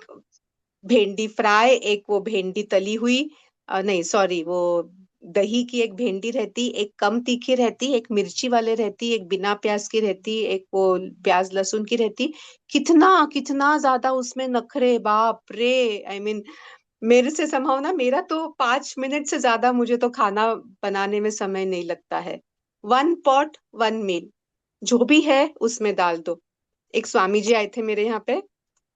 भेंडी फ्राई, एक वो भेंडी तली हुई, नहीं सॉरी, वो दही की एक भेंडी रहती, एक कम तीखी रहती, एक मिर्ची वाले रहती, एक बिना प्याज की रहती, एक वो प्याज लहसुन की रहती। कितना कितना ज्यादा उसमें नखरे, बाप रे। आई मीन, मेरे से संभव ना, मेरा तो 5 मिनट से ज्यादा मुझे तो खाना बनाने में समय नहीं लगता है। वन पॉट वन मील, जो भी है उसमें डाल दो। एक स्वामी जी आए थे मेरे यहाँ पे,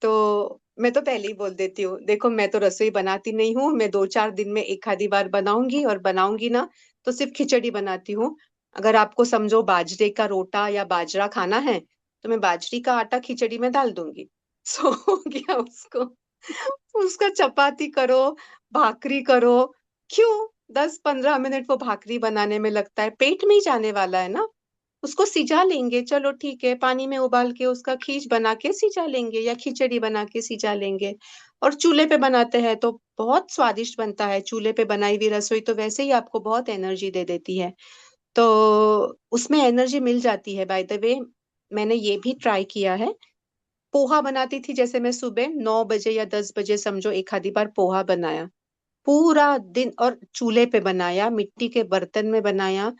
तो मैं तो पहले ही बोल देती हूँ, देखो मैं तो रसोई बनाती नहीं हूँ, मैं 2-4 दिन में एक आधी बार बनाऊंगी, और बनाऊंगी ना तो सिर्फ खिचड़ी बनाती हूँ। अगर आपको समझो बाजरे का रोटा या बाजरा खाना है, तो मैं बाजरी का आटा खिचड़ी में डाल दूंगी। सो हो गया उसको। उसका चपाती करो, भाकरी करो। क्यों? 10-15 मिनट वो भाकरी बनाने में लगता है, पेट में ही जाने वाला है ना। उसको सिजा लेंगे, चलो ठीक है, पानी में उबाल के उसका खीच बना के सिजा लेंगे या खिचड़ी बना के सिजा लेंगे। और चूल्हे पे बनाते हैं तो बहुत स्वादिष्ट बनता है। चूल्हे पे बनाई हुई रसोई तो वैसे ही आपको बहुत एनर्जी दे देती है, तो उसमें एनर्जी मिल जाती है। बाय द वे, मैंने ये भी ट्राई किया है। पोहा बनाती थी, जैसे मैं सुबह 9 बजे या 10 बजे समझो एक आधी बार पोहा बनाया, पूरा दिन, और चूल्हे पे बनाया, मिट्टी के बर्तन में बनाया।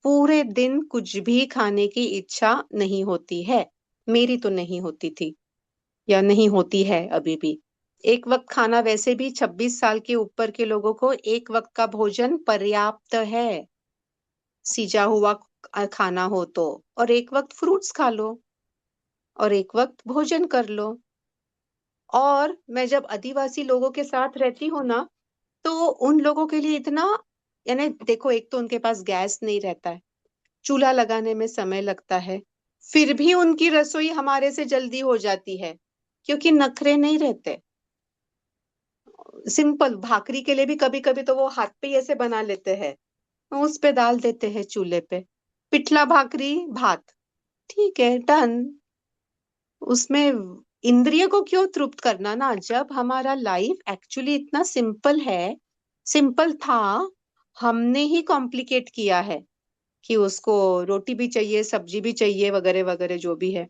पूरे दिन कुछ भी खाने की इच्छा नहीं होती है। मेरी तो नहीं होती थी, या नहीं होती है अभी भी। एक वक्त खाना, वैसे भी 26 साल के ऊपर के लोगों को एक वक्त का भोजन पर्याप्त है, सिजा हुआ खाना हो तो। और एक वक्त फ्रूट्स खा लो, और एक वक्त भोजन कर लो। और मैं जब आदिवासी लोगों के साथ रहती हूँ ना, तो उन लोगों के लिए इतना, यानी देखो, एक तो उनके पास गैस नहीं रहता है, चूल्हा लगाने में समय लगता है, फिर भी उनकी रसोई हमारे से जल्दी हो जाती है, क्योंकि नखरे नहीं रहते। सिंपल भाकरी के लिए भी कभी कभी तो वो हाथ पे ही ऐसे बना लेते हैं, उस पे डाल देते हैं चूल्हे पे। पिठला भाकरी, भात, ठीक है, डन। उसमें इंद्रिय को क्यों तृप्त करना ना, जब हमारा लाइफ एक्चुअली इतना सिंपल है, सिंपल था। हमने ही कॉम्प्लिकेट किया है कि उसको रोटी भी चाहिए, सब्जी भी चाहिए, वगैरह वगैरह जो भी है।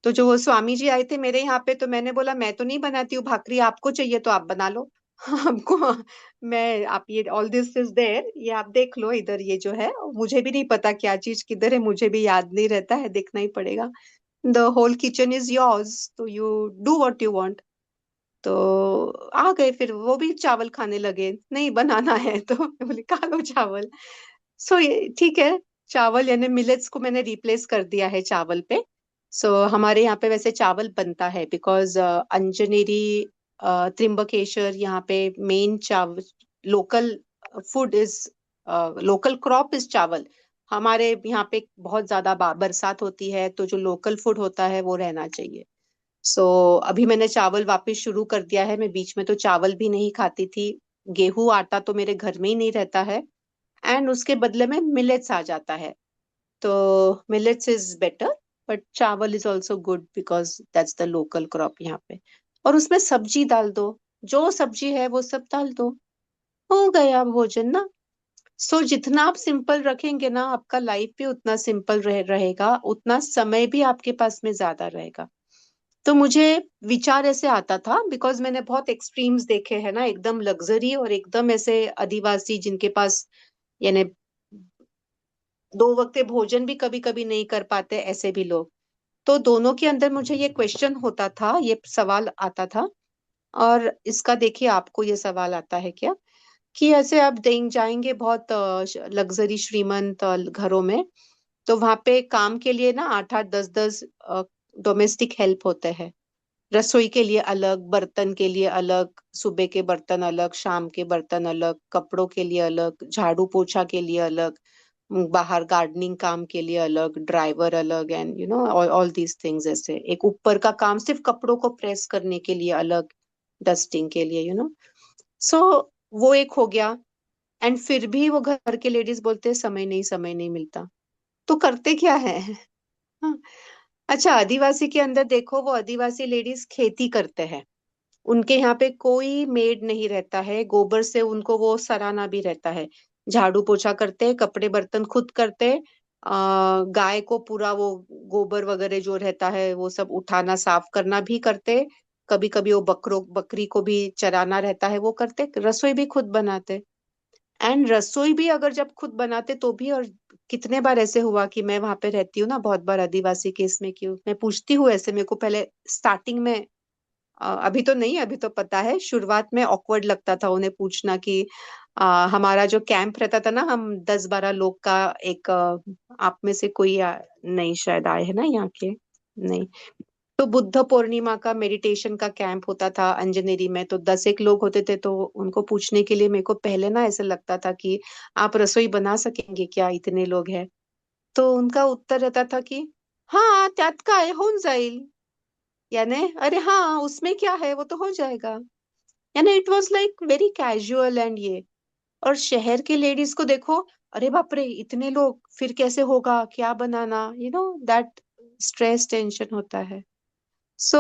तो जो वो स्वामी जी आए थे मेरे यहाँ पे, तो मैंने बोला मैं तो नहीं बनाती हूँ भाकरी, आपको चाहिए तो आप बना लो। आपको, मैं, आप ये ऑल दिस इज देयर, ये आप देख लो इधर, ये जो है, मुझे भी नहीं पता क्या चीज किधर है, मुझे भी याद नहीं रहता है, देखना ही पड़ेगा। The whole kitchen is yours, तो you do what you want. तो आ गए, फिर वो भी चावल खाने लगे, नहीं बनाना है तो मैं बोली खा लो चावल। सो ये ठीक है। चावल यानी मिलेट्स को मैंने रिप्लेस कर दिया है चावल पे। सो हमारे यहाँ पे वैसे चावल बनता है, बिकॉज अंजनेरी, त्रिम्बकेश्वर, यहाँ पे मेन चावल, local food is, local crop is चावल। हमारे यहाँ पे बहुत ज्यादा बरसात होती है, तो जो लोकल फूड होता है वो रहना चाहिए। सो अभी मैंने चावल वापस शुरू कर दिया है। मैं बीच में तो चावल भी नहीं खाती थी। गेहूं आटा तो मेरे घर में ही नहीं रहता है, एंड उसके बदले में मिलेट्स आ जाता है। तो मिलेट्स इज बेटर, बट चावल is also good because that's the local crop यहाँ पे। और उसमें सब्जी डाल दो, जो सब्जी है वो सब डाल दो, हो गया भोजन ना। सो जितना आप सिंपल रखेंगे ना, आपका लाइफ भी उतना सिंपल रहेगा, उतना समय भी आपके पास में ज्यादा रहेगा। तो मुझे विचार ऐसे आता था, बिकॉज मैंने बहुत एक्सट्रीम्स देखे हैं ना, एकदम लग्जरी और एकदम ऐसे आदिवासी जिनके पास यानी दो वक्त भोजन भी कभी कभी नहीं कर पाते, ऐसे भी लोग। तो दोनों के अंदर मुझे ये क्वेश्चन होता था, ये सवाल आता था। और इसका देखिए, आपको ये सवाल आता है क्या कि ऐसे आप दें जाएंगे बहुत लग्जरी श्रीमंत घरों में, तो वहां पे काम के लिए ना 8 8 10 10 डोमेस्टिक हेल्प होते हैं। रसोई के लिए अलग, बर्तन के लिए अलग, सुबह के बर्तन अलग, शाम के बर्तन अलग, कपड़ों के लिए अलग, झाड़ू पोछा के लिए अलग, बाहर गार्डनिंग काम के लिए अलग, ड्राइवर अलग, and you know all these things. ऐसे एक ऊपर का काम सिर्फ कपड़ों को प्रेस करने के लिए अलग, डस्टिंग के लिए, यू नो। सो वो एक हो गया। एंड फिर भी वो घर के लेडीज बोलते हैं समय नहीं, समय नहीं मिलता। तो करते क्या है? हाँ। अच्छा, आदिवासी के अंदर देखो, वो आदिवासी लेडीज खेती करते हैं। उनके यहाँ पे कोई मेड नहीं रहता है, गोबर से उनको वो सराहना भी रहता है। झाड़ू पोछा करते, कपड़े बर्तन खुद करते, गाय को पूरा वो गोबर वगैरह जो रहता है वो सब उठाना साफ करना भी करते। कभी कभी वो बकरों बकरी को भी चराना रहता है, वो करते, रसोई भी खुद बनाते। एंड रसोई भी अगर जब खुद बनाते तो भी, और कितने बार ऐसे हुआ कि मैं वहां पे रहती हूँ ना, बहुत बार आदिवासी केस में, क्यों मैं पूछती हूँ ऐसे, मेरे को पहले स्टार्टिंग में अभी तो नहीं, अभी तो पता है, शुरुआत में ऑकवर्ड लगता था उन्हें पूछना कि हमारा जो कैंप रहता था ना, हम 10 12 लोग का एक आप में से कोई नहीं शायद आए हैं ना यहाँ के, नहीं। तो बुद्ध पूर्णिमा का मेडिटेशन का कैंप होता था अंजनेरी में, तो 10 1 लोग होते थे। तो उनको पूछने के लिए मेरे को पहले ना ऐसा लगता था कि आप रसोई बना सकेंगे क्या, इतने लोग हैं? तो उनका उत्तर रहता था कि हाँ त्यात काय होऊन जाईल, यानी अरे हाँ उसमें क्या है, वो तो हो जाएगा। यानी it was like very casual and ये। और शहर के लेडीज को देखो, अरे बाप रे इतने लोग, फिर कैसे होगा, क्या बनाना, you know that stress tension होता है। So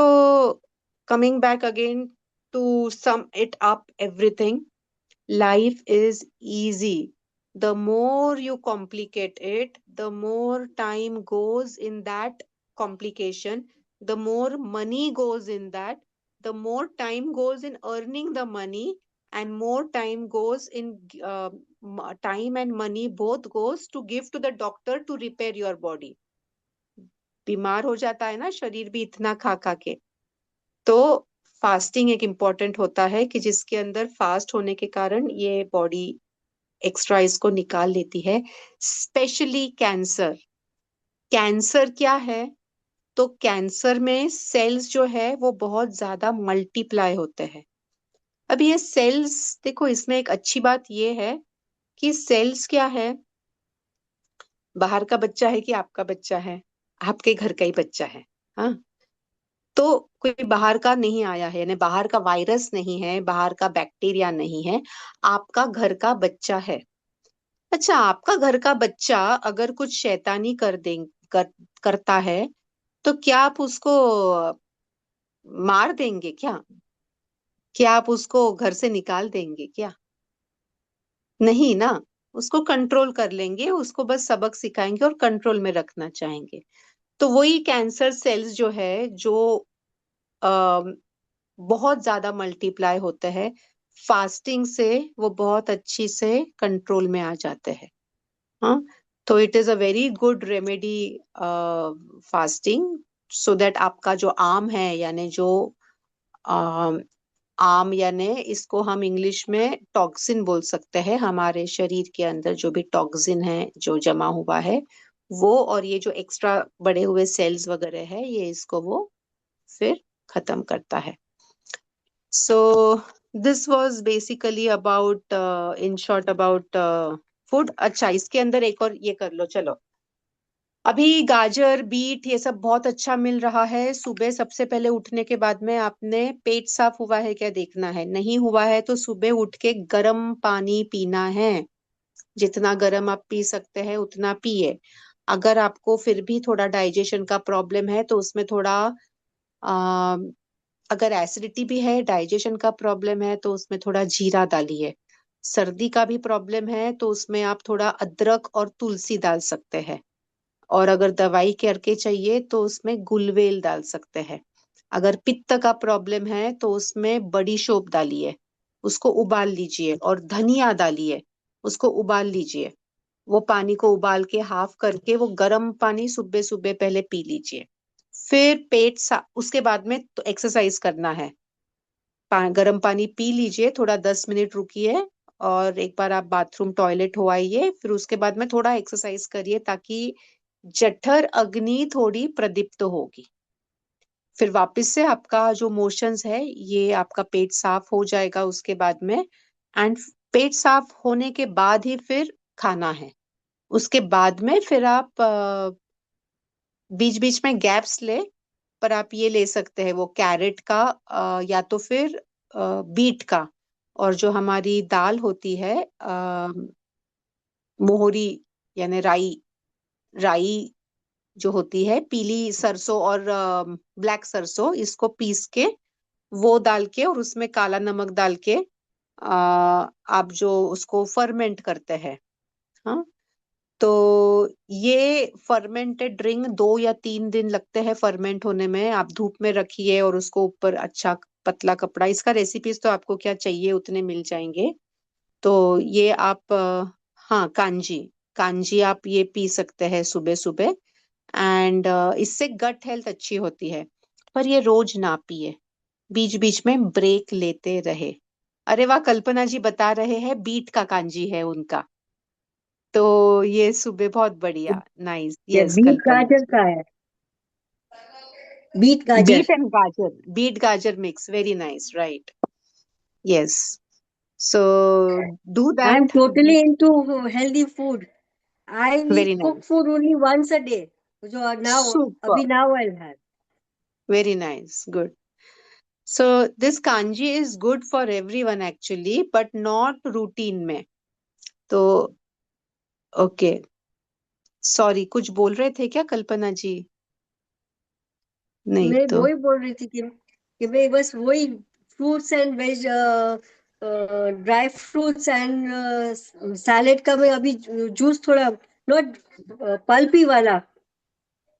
coming back again to sum it up everything, life is easy. The more you complicate it, the more time goes in that complication, the more money goes in that, the more time goes in earning the money, and more time goes in time and money both goes to give to the doctor to repair your body. बीमार हो जाता है ना शरीर भी इतना खा खा के। तो फास्टिंग एक इम्पॉर्टेंट होता है कि जिसके अंदर फास्ट होने के कारण ये बॉडी एक्स्ट्रा इसको निकाल लेती है। Specially cancer. कैंसर क्या है? तो कैंसर में सेल्स जो है वो बहुत ज्यादा मल्टीप्लाई होते हैं। अब ये सेल्स देखो, इसमें एक अच्छी बात ये है कि सेल्स क्या है, बाहर का बच्चा है कि आपका बच्चा है, आपके घर का ही बच्चा है। हाँ। तो कोई बाहर का नहीं आया है, यानी बाहर का वायरस नहीं है, बाहर का बैक्टीरिया नहीं है, आपका घर का बच्चा है। अच्छा, आपका घर का बच्चा अगर कुछ शैतानी करता है, तो क्या आप उसको मार देंगे क्या? क्या आप उसको घर से निकाल देंगे क्या? नहीं ना। उसको कंट्रोल कर लेंगे, उसको बस सबक सिखाएंगे और कंट्रोल में रखना चाहेंगे। तो वही कैंसर सेल्स जो है, जो आ, बहुत ज्यादा मल्टीप्लाई होते हैं, फास्टिंग से वो बहुत अच्छी से कंट्रोल में आ जाते हैं। हाँ। तो it is a very good remedy fasting, so that आपका जो आम है, यानी जो अम, आम यानी इसको हम इंग्लिश में टॉक्सिन बोल सकते हैं, हमारे शरीर के अंदर जो भी टॉक्सिन है जो जमा हुआ है वो, और ये जो एक्स्ट्रा बड़े हुए सेल्स वगैरह है, ये इसको वो फिर खत्म करता है। So this was basically about, in short about food. अच्छा, इसके अंदर एक और ये कर लो चलो। अभी गाजर बीट ये सब बहुत अच्छा मिल रहा है। सुबह सबसे पहले उठने के बाद में आपने पेट साफ हुआ है क्या देखना है, नहीं हुआ है तो सुबह उठ के गर्म पानी पीना है। जितना गर्म आप पी सकते हैं उतना पिए। अगर आपको फिर भी थोड़ा डाइजेशन का प्रॉब्लम है तो उसमें थोड़ा आ, अगर एसिडिटी भी है, डाइजेशन का प्रॉब्लम है, तो उसमें थोड़ा जीरा डालिए। सर्दी का भी प्रॉब्लम है तो उसमें आप थोड़ा अदरक और तुलसी डाल सकते हैं। और अगर दवाई करके चाहिए तो उसमें गुलवेल डाल सकते हैं। अगर पित्त का प्रॉब्लम है तो उसमें बड़ी शोप डालिए, उसको उबाल लीजिए, और धनिया डालिए, उसको उबाल लीजिए। वो पानी को उबाल के हाफ करके वो गर्म पानी सुबह सुबह पहले पी लीजिए। फिर उसके बाद में तो एक्सरसाइज करना है। गर्म पानी पी लीजिए, थोड़ा 10 मिनट रुकिए, और एक बार आप बाथरूम टॉयलेट हो आइए, फिर उसके बाद में थोड़ा एक्सरसाइज करिए ताकि जठर अग्नि थोड़ी प्रदीप्त होगी। फिर वापस से आपका जो मोशंस है, ये आपका पेट साफ हो जाएगा उसके बाद में। एंड पेट साफ होने के बाद ही फिर खाना है। उसके बाद में फिर आप बीच बीच में गैप्स ले, पर आप ये ले सकते हैं वो कैरेट का, या तो फिर बीट का। और जो हमारी दाल होती है, मोहरी, यानी राई, राई जो होती है, पीली सरसों और ब्लैक सरसों, इसको पीस के वो डाल के और उसमें काला नमक डाल के आप जो उसको फर्मेंट करते हैं। हाँ, तो ये फर्मेंटेड ड्रिंक 2 या 3 दिन लगते हैं फर्मेंट होने में। आप धूप में रखिए और उसको ऊपर अच्छा पतला कपड़ा, इसका रेसिपीज तो आपको क्या चाहिए उतने मिल जाएंगे। तो ये आप हाँ, कांजी, कांजी आप ये पी सकते हैं सुबह सुबह। एंड इससे गट हेल्थ अच्छी होती है। पर ये रोज ना पिए, बीच बीच में ब्रेक लेते रहे। अरे वाह, कल्पना जी बता रहे हैं बीट का कांजी है उनका। तो ये सुबह बहुत बढ़िया, नाइस, ये यस बीट कल्पना गाजर जी। का है। बीट गाजर। बीट एंड गाजर, बीट गाजर mix, very nice, right, yes. So do I am that. Totally into healthy food. I need very cook nice, food only once a day. So now, super, abhi now I'll have. Very nice, good. So this kanji is good for everyone actually, but not routine में। तो okay, sorry, कुछ बोल रहे थे क्या कल्पना जी? नहीं मैं तो। वही बोल रही थी कि मैं बस वही fruits and veg, dry fruits and salad का मैं अभी जूस थोड़ा नॉट पल्पी वाला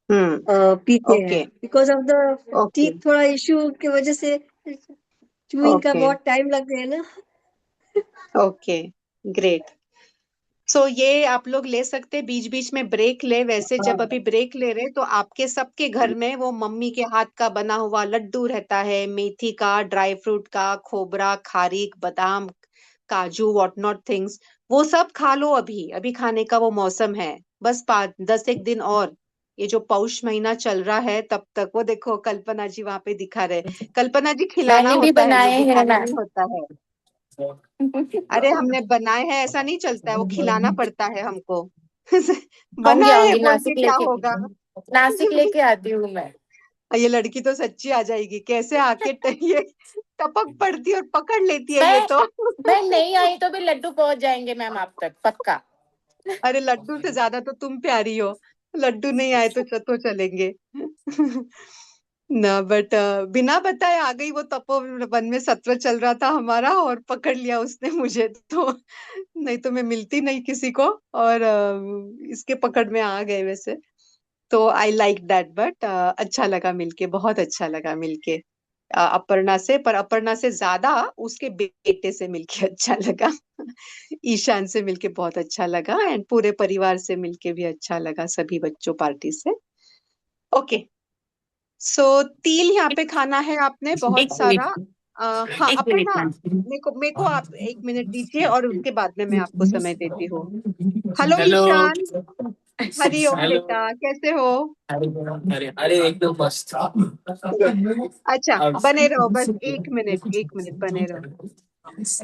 हम्म। पीते हैं, okay, because of the okay, teeth थोड़ा इश्यू की वजह से चूइंग का ओके, बहुत टाइम लगता है ना। Okay, great. सो ये आप लोग ले सकते, बीच बीच में ब्रेक ले। वैसे जब अभी ब्रेक ले रहे तो आपके सबके घर में वो मम्मी के हाथ का बना हुआ लड्डू रहता है, मेथी का, ड्राई फ्रूट का, खोबरा, खारीक, बादाम, काजू, व्हाट नॉट थिंग्स। वो सब खा लो, अभी अभी खाने का वो मौसम है। बस 5-10 एक दिन और, ये जो पौष महीना चल रहा है तब तक। वो देखो कल्पना जी वहां पे दिखा रहे। कल्पना जी, खिलाना मैंने भी होता है, वो बनाए हैं दिखाना ना। नहीं होता है। अरे हमने बनाए हैं, ऐसा नहीं चलता है, वो खिलाना पड़ता है हमको। आऊंगी बनाए हैं आऊंगी, बोल के नासिक क्या लेके। होगा। नासिक लेके आती हूँ मैं। ये लड़की तो सच्ची आ जाएगी, कैसे आके ये टपक पड़ती और पकड़ लेती है ये मैं तो। मैं नहीं आई तो भी लड्डू पहुंच जाएंगे मैम आप तक, पक्का। अरे लड्डू से ज्यादा तो तुम प्यारी हो, लड्डू नहीं आए तो चलेंगे। ना, बट बिना बताए आ गई वो। तपोवन में सत्र चल रहा था हमारा और पकड़ लिया उसने मुझे तो। नहीं तो मैं मिलती नहीं किसी को, और इसके पकड़ में आ गए वैसे। तो आई लाइक दैट, बट अच्छा लगा मिलके, बहुत अच्छा लगा मिलके अपर्णा से। पर अपर्णा से ज्यादा उसके बेटे से मिलके अच्छा लगा। ईशान से मिलके बहुत अच्छा लगा, एंड पूरे परिवार से मिलके भी अच्छा लगा, सभी बच्चों पार्टी से। ओके, सो तिल यहाँ पे खाना है आपने बहुत एक मिनट, सारा। हाँ एक मिनट अपर्णा, मैम। मेरे को आप 1 मिनट दीजिए और उसके बाद में मैं आपको समय देती हूँ। Hello hello. Ishan, Hari Om hello. बेटा, कैसे हो? अरे अरे अरे, एकदम मस्त। अच्छा, अब बने रहो, बस 1 मिनट, 1 मिनट बने रहो।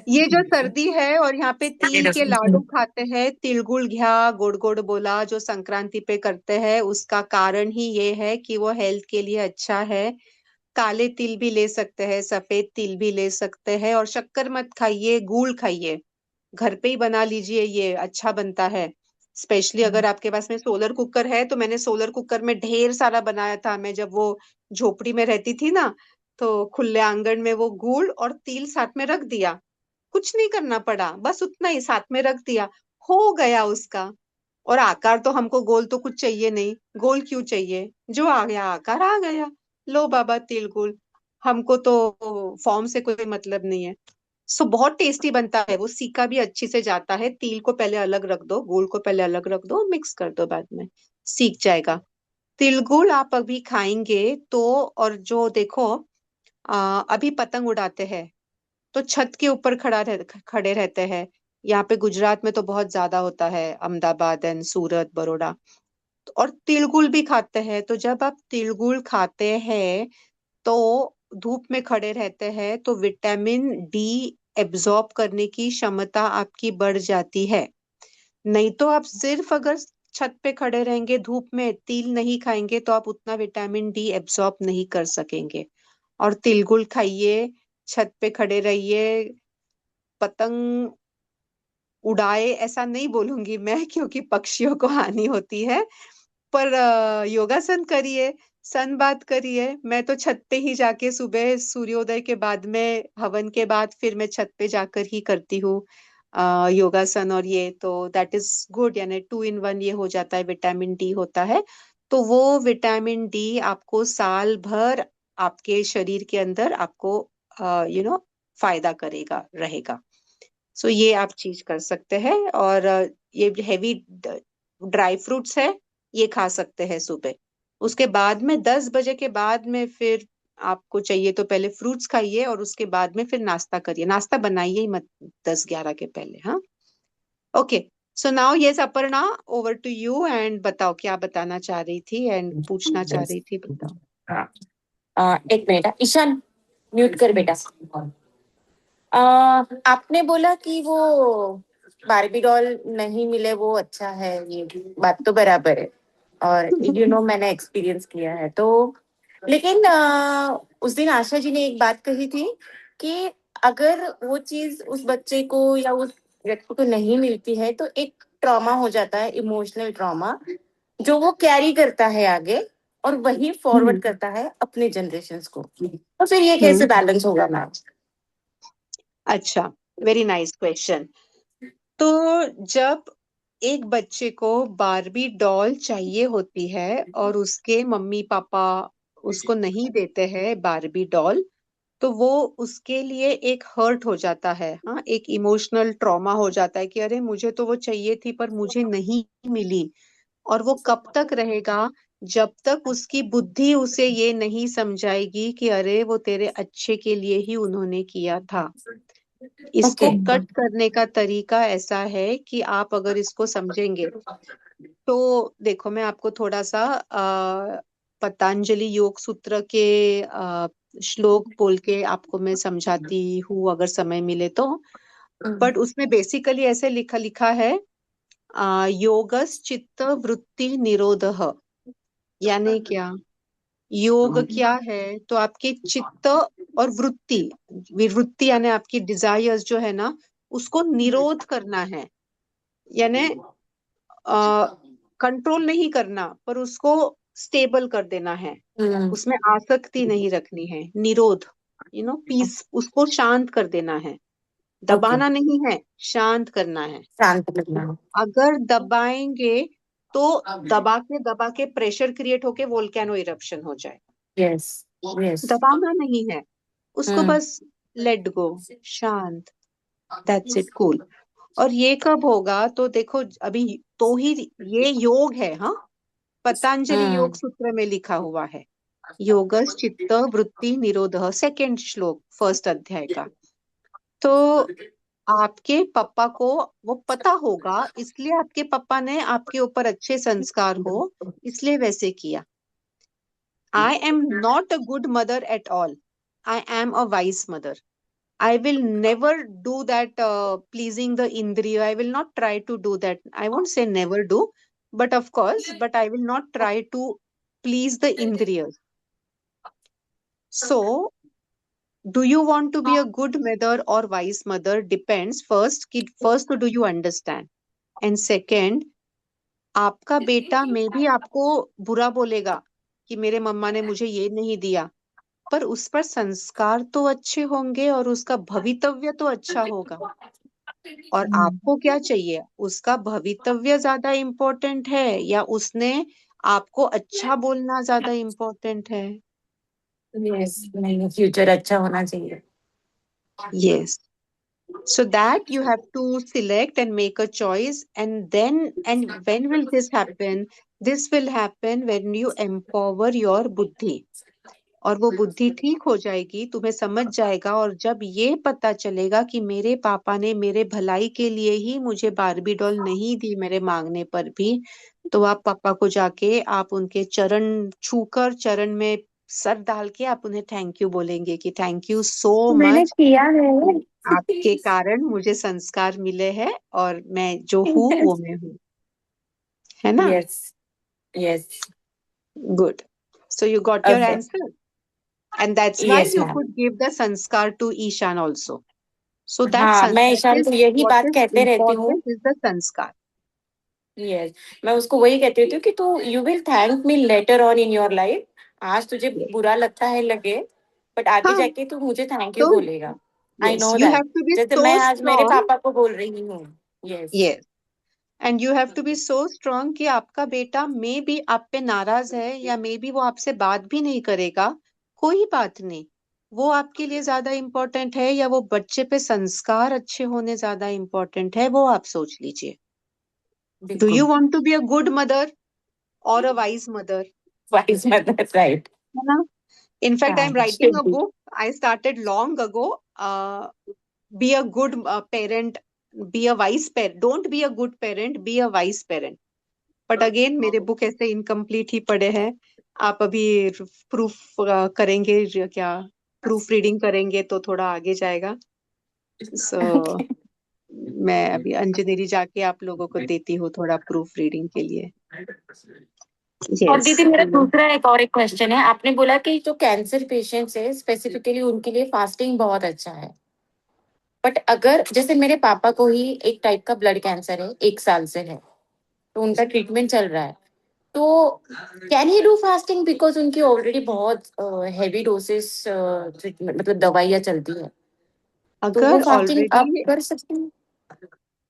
ये जो सर्दी है और यहाँ पे ये तिल के लाडू खाते हैं, तिलगुल घ्या, गुड़ गुड़ बोला, जो संक्रांति पे करते हैं, उसका कारण ही ये है कि वो हेल्थ के लिए अच्छा है। काले तिल भी ले सकते हैं, सफेद तिल भी ले सकते हैं, और शक्कर मत खाइए, गुड़ खाइए। घर पे ही बना लीजिए, ये अच्छा बनता है। स्पेशली अगर आपके पास में सोलर कुकर है, तो मैंने सोलर कुकर में ढेर सारा बनाया था। मैं जब वो झोपड़ी में रहती थी ना, तो खुले आंगन में वो गुड़ और तिल साथ में रख दिया, कुछ नहीं करना पड़ा, बस उतना ही साथ में रख दिया, हो गया उसका। और आकार तो हमको गोल तो कुछ चाहिए नहीं, गोल क्यों चाहिए, जो आ गया आकार आ गया। लो बाबा तिलगुल, हमको तो फॉर्म से कोई मतलब नहीं है। सो बहुत टेस्टी बनता है वो, सीका भी अच्छी से जाता है। तिल को पहले अलग रख दो, गुड़ को पहले अलग रख दो, मिक्स कर दो बाद में, सीख जाएगा। तिलगुल आप अभी खाएंगे तो, और जो देखो अभी पतंग उड़ाते हैं तो छत के ऊपर खड़े रहते हैं। यहाँ पे गुजरात में तो बहुत ज्यादा होता है, अहमदाबाद एंड सूरत बड़ौदा। और तिलगुल भी खाते हैं, तो जब आप तिलगुल खाते हैं तो धूप में खड़े रहते हैं तो विटामिन डी एब्जॉर्ब करने की क्षमता आपकी बढ़ जाती है। नहीं तो आप सिर्फ अगर छत पे खड़े रहेंगे धूप में, तिल नहीं खाएंगे, तो आप उतना विटामिन डी एब्जॉर्ब नहीं कर सकेंगे। और तिलगुल खाइए, छत पे खड़े रहिए, पतंग उड़ाए, ऐसा नहीं बोलूंगी मैं क्योंकि पक्षियों को हानि होती है। पर योगासन करिए, सन बात करिए। मैं तो छत पे ही जाके सुबह सूर्योदय के बाद में, हवन के बाद फिर मैं छत पे जाकर ही करती हूँ योगासन। और ये तो दैट इज गुड, यानी 2 in 1 ये हो जाता है, विटामिन डी होता है। तो वो विटामिन डी आपको साल भर आपके शरीर के अंदर आपको फायदा करेगा, रहेगा। सो ये आप चीज कर सकते हैं। और ये हैवी ड्राई फ्रूट्स है, ये खा सकते हैं सुबह। उसके बाद में 10 बजे के बाद में फिर आपको चाहिए तो पहले फ्रूट्स खाइए और उसके बाद में फिर नाश्ता करिए। नाश्ता बनाइए ही मत 10-11 के पहले, हाँ। Okay, so now yes Aparna, over to you, and बताओ क्या बताना चाह रही थी एंड पूछना चाह रही थी, बताओ। हाँ, एक मिनट, ईशान म्यूट कर बेटा। आपने बोला कि वो बारबी डॉल नहीं मिले वो अच्छा है, ये बात तो बराबर है। और मैंने एक्सपीरियंस किया है तो। लेकिन उस दिन आशा जी ने एक बात कही थी कि अगर वो चीज उस बच्चे को या उस व्यक्ति को नहीं मिलती है तो एक ट्रॉमा हो जाता है, इमोशनल ट्रॉमा, जो वो कैरी करता है आगे और वही फॉरवर्ड हम्म करता है अपने जनरेशन्स को। तो फिर ये कैसे हम्म बैलेंस होगा मैम? अच्छा, वेरी नाइस क्वेश्चन। तो जब एक बच्चे को बारबी डॉल चाहिए होती है और उसके मम्मी पापा उसको नहीं देते हैं बारबी डॉल, तो वो उसके लिए एक हर्ट हो जाता है, हाँ, एक इमोशनल ट्रॉमा हो जाता है कि अरे मुझे तो वो चाहिए थी पर मुझे नहीं मिली। और वो कब तक रहेगा, जब तक उसकी बुद्धि उसे ये नहीं समझाएगी कि अरे वो तेरे अच्छे के लिए ही उन्होंने किया था। ओके। इसको कट करने का तरीका ऐसा है कि आप अगर इसको समझेंगे तो देखो, मैं आपको थोड़ा सा पतंजलि योग सूत्र के श्लोक बोल के आपको मैं समझाती हूँ अगर समय मिले तो। बट उसमें बेसिकली ऐसे लिखा लिखा है, योगस चित्त वृत्ति निरोधः। यानी क्या, योग क्या है, तो आपके चित्त और वृत्ति, विवृत्ति यानी आपकी डिजायर्स जो है ना, उसको निरोध करना है। यानी कंट्रोल नहीं करना, पर उसको स्टेबल कर देना है। उसमें आसक्ति नहीं रखनी है, निरोध, पीस, उसको शांत कर देना है। ओके, दबाना नहीं है, शांत करना है। शांत लगना। अगर दबाएंगे तो दबा के प्रेशर क्रिएट होके वोल्केनो इरप्शन हो जाए। Yes, yes. दबाना नहीं है, उसको हम्म। बस लेट गो, शांत, दैट्स इट, कूल। और ये कब होगा, तो देखो अभी तो ही ये योग है, हाँ, पतंजलि हम्म। योग सूत्र में लिखा हुआ है, योगस चित्त वृत्ति निरोध, सेकंड श्लोक फर्स्ट अध्याय का। तो आपके पापा को वो पता होगा, इसलिए आपके पापा ने आपके ऊपर अच्छे संस्कार हो, इसलिए वैसे किया। I am not a good mother at all, I am a wise mother. I will never do that pleasing the indriya. I will not try to do that. I won't say never do, but of course, but I will not try to please the indriyas. So, do you want to be a good mother or wise mother? Depends. First, do you understand? And second, आपका बेटा में भी आपको बुरा बोलेगा कि मेरे मम्मा ने मुझे ये नहीं दिया, पर उस पर संस्कार तो अच्छे होंगे और उसका भवितव्य तो अच्छा होगा। और आपको क्या चाहिए, उसका भवितव्य ज्यादा इम्पोर्टेंट है या उसने आपको अच्छा बोलना ज्यादा इम्पोर्टेंट है? यस, नहीं, फ्यूचर अच्छा होना चाहिए। Yes. So that you have to select and make a choice, and then, and when will this happen? This will happen when you empower your बुद्धि, और वो बुद्धि ठीक हो जाएगी, तुम्हें समझ जाएगा, और जब ये पता चलेगा कि मेरे पापा ने मेरे भलाई के लिए ही मुझे बारबी डॉल नहीं दी मेरे मांगने पर भी, तो आप पापा को जाके आप उनके चरण छूकर, चरण में सर डाल के आप उन्हें थैंक यू बोलेंगे कि थैंक यू सो मैंने मच, किया है। आपके कारण मुझे संस्कार मिले हैं और मैं जो हूँ वो मैं हूँ, है ना? Yes, yes, good. So you got your अब answer, and that's why yes you ma'am. could give the sanskar to Ishan also. So हाँ, मैं that ईशान is को यही what बात is कहते रहती हूँ। important is the sanskar. Yes, मैं उसको वही कहती रहती हूँ कि तू you will thank me later on in your life. आज तुझे Yes. बुरा लगता है लगे, बट आगे हाँ, जाके तू मुझे थैंक यू तो बोलेगा। I yes, no you that. have to be जैसे so मैं आज मेरे strong. पापा को बोल रही हूँ। Yes. Yes. And you have to be so strong कि आपका बेटा मे भी आप पे नाराज है या मे भी वो आपसे बात भी नहीं करेगा, कोई बात नहीं, वो आपके लिए ज्यादा इम्पोर्टेंट है या वो बच्चे पे संस्कार अच्छे होने ज्यादा इम्पोर्टेंट है, वो आप सोच लीजिए. डू बिल्कुल। You want to be a good mother और a wise mother? Wise mother, right. है ना? In fact, हाँ, I'm writing should a be. book. I started long ago. Be a good parent, be a wise parent. Don't be a good parent, be a wise parent. But again मेरे book ऐसे incomplete ही पड़े हैं. आप अभी proof करेंगे क्या? Proof reading करेंगे तो थोड़ा आगे जाएगा. सो मैं अभी अंजनेरी जाके आप लोगों को देती हूँ थोड़ा प्रूफ रीडिंग के लिए. और यस. दीदी, मेरा दूसरा एक क्वेश्चन है। आपने बोला कि जो कैंसर पेशेंट्स है स्पेसिफिकली उनके लिए फास्टिंग बहुत अच्छा है, बट अगर जैसे मेरे पापा को ही एक टाइप का ब्लड कैंसर है, 1 साल से है, तो उनका ट्रीटमेंट चल रहा है, तो can he do fasting because उनकी ऑलरेडी बहुत हैवी डोसेस ट्रीटमेंट मतलब दवाइयाँ चलती है, तो वो अगर फास्टिंग ऑलरेडी आप कर सकते हैं?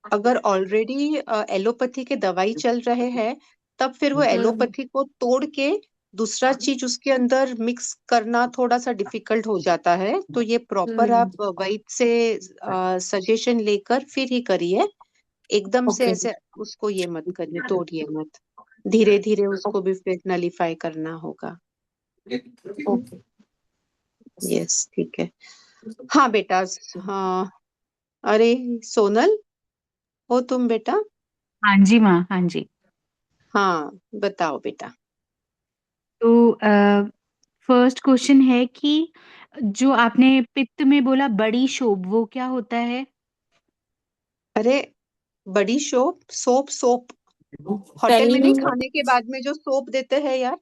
अगर ऑलरेडी एलोपैथी के दवाई चल रहे हैं, तब फिर वो हम्म, एलोपैथी को तोड़ के दूसरा चीज उसके अंदर मिक्स करना थोड़ा सा डिफिकल्ट हो जाता है. तो ये प्रॉपर हम्म, आप वैद्य से सजेशन लेकर फिर ही करिए. एकदम से ओके, ऐसे उसको ये मत करिए, तोड़िए मत. धीरे धीरे उसको भी फिर नलीफाई करना होगा. ओके। यस, ठीक है. हाँ बेटा. हाँ. अरे सोनल, हो तुम बेटा? हाँ जी माँ, हाँ जी। हाँ, बताओ बेटा. तो फर्स्ट क्वेश्चन है कि जो आपने पित्त में बोला बड़ी शोभ, वो क्या होता है? अरे, बड़ी सोप, सोप सोप होटल में नहीं, फैनी, खाने के बाद में जो सोप देते हैं यार.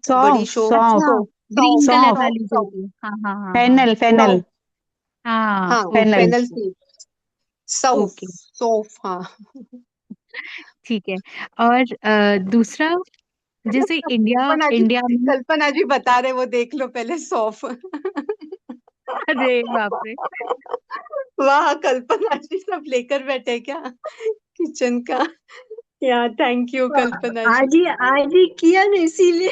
बड़ी सौंफ सोप. सौंफ अच्छा. ग्रीन सौफ कलर सौफ वाली जो सौफ. होती है, हाँ हाँ हाँ हाँ। फेनल फेनल सौफ. हाँ, हाँ, okay fennel fennel okay seed. सौफ. ओके, सौफ, हाँ. ठीक है। और दूसरा, जैसे इंडिया कल्पना जी, इंडिया में कल्पना जी बता रहे, वो देख लो पहले सौफ. अरे बाप रे, वाह, कल्पना जी सब लेकर बैठे क्या किचन का? या थैंक यू कल्पना जी. आज ही किया ना इसीलिए।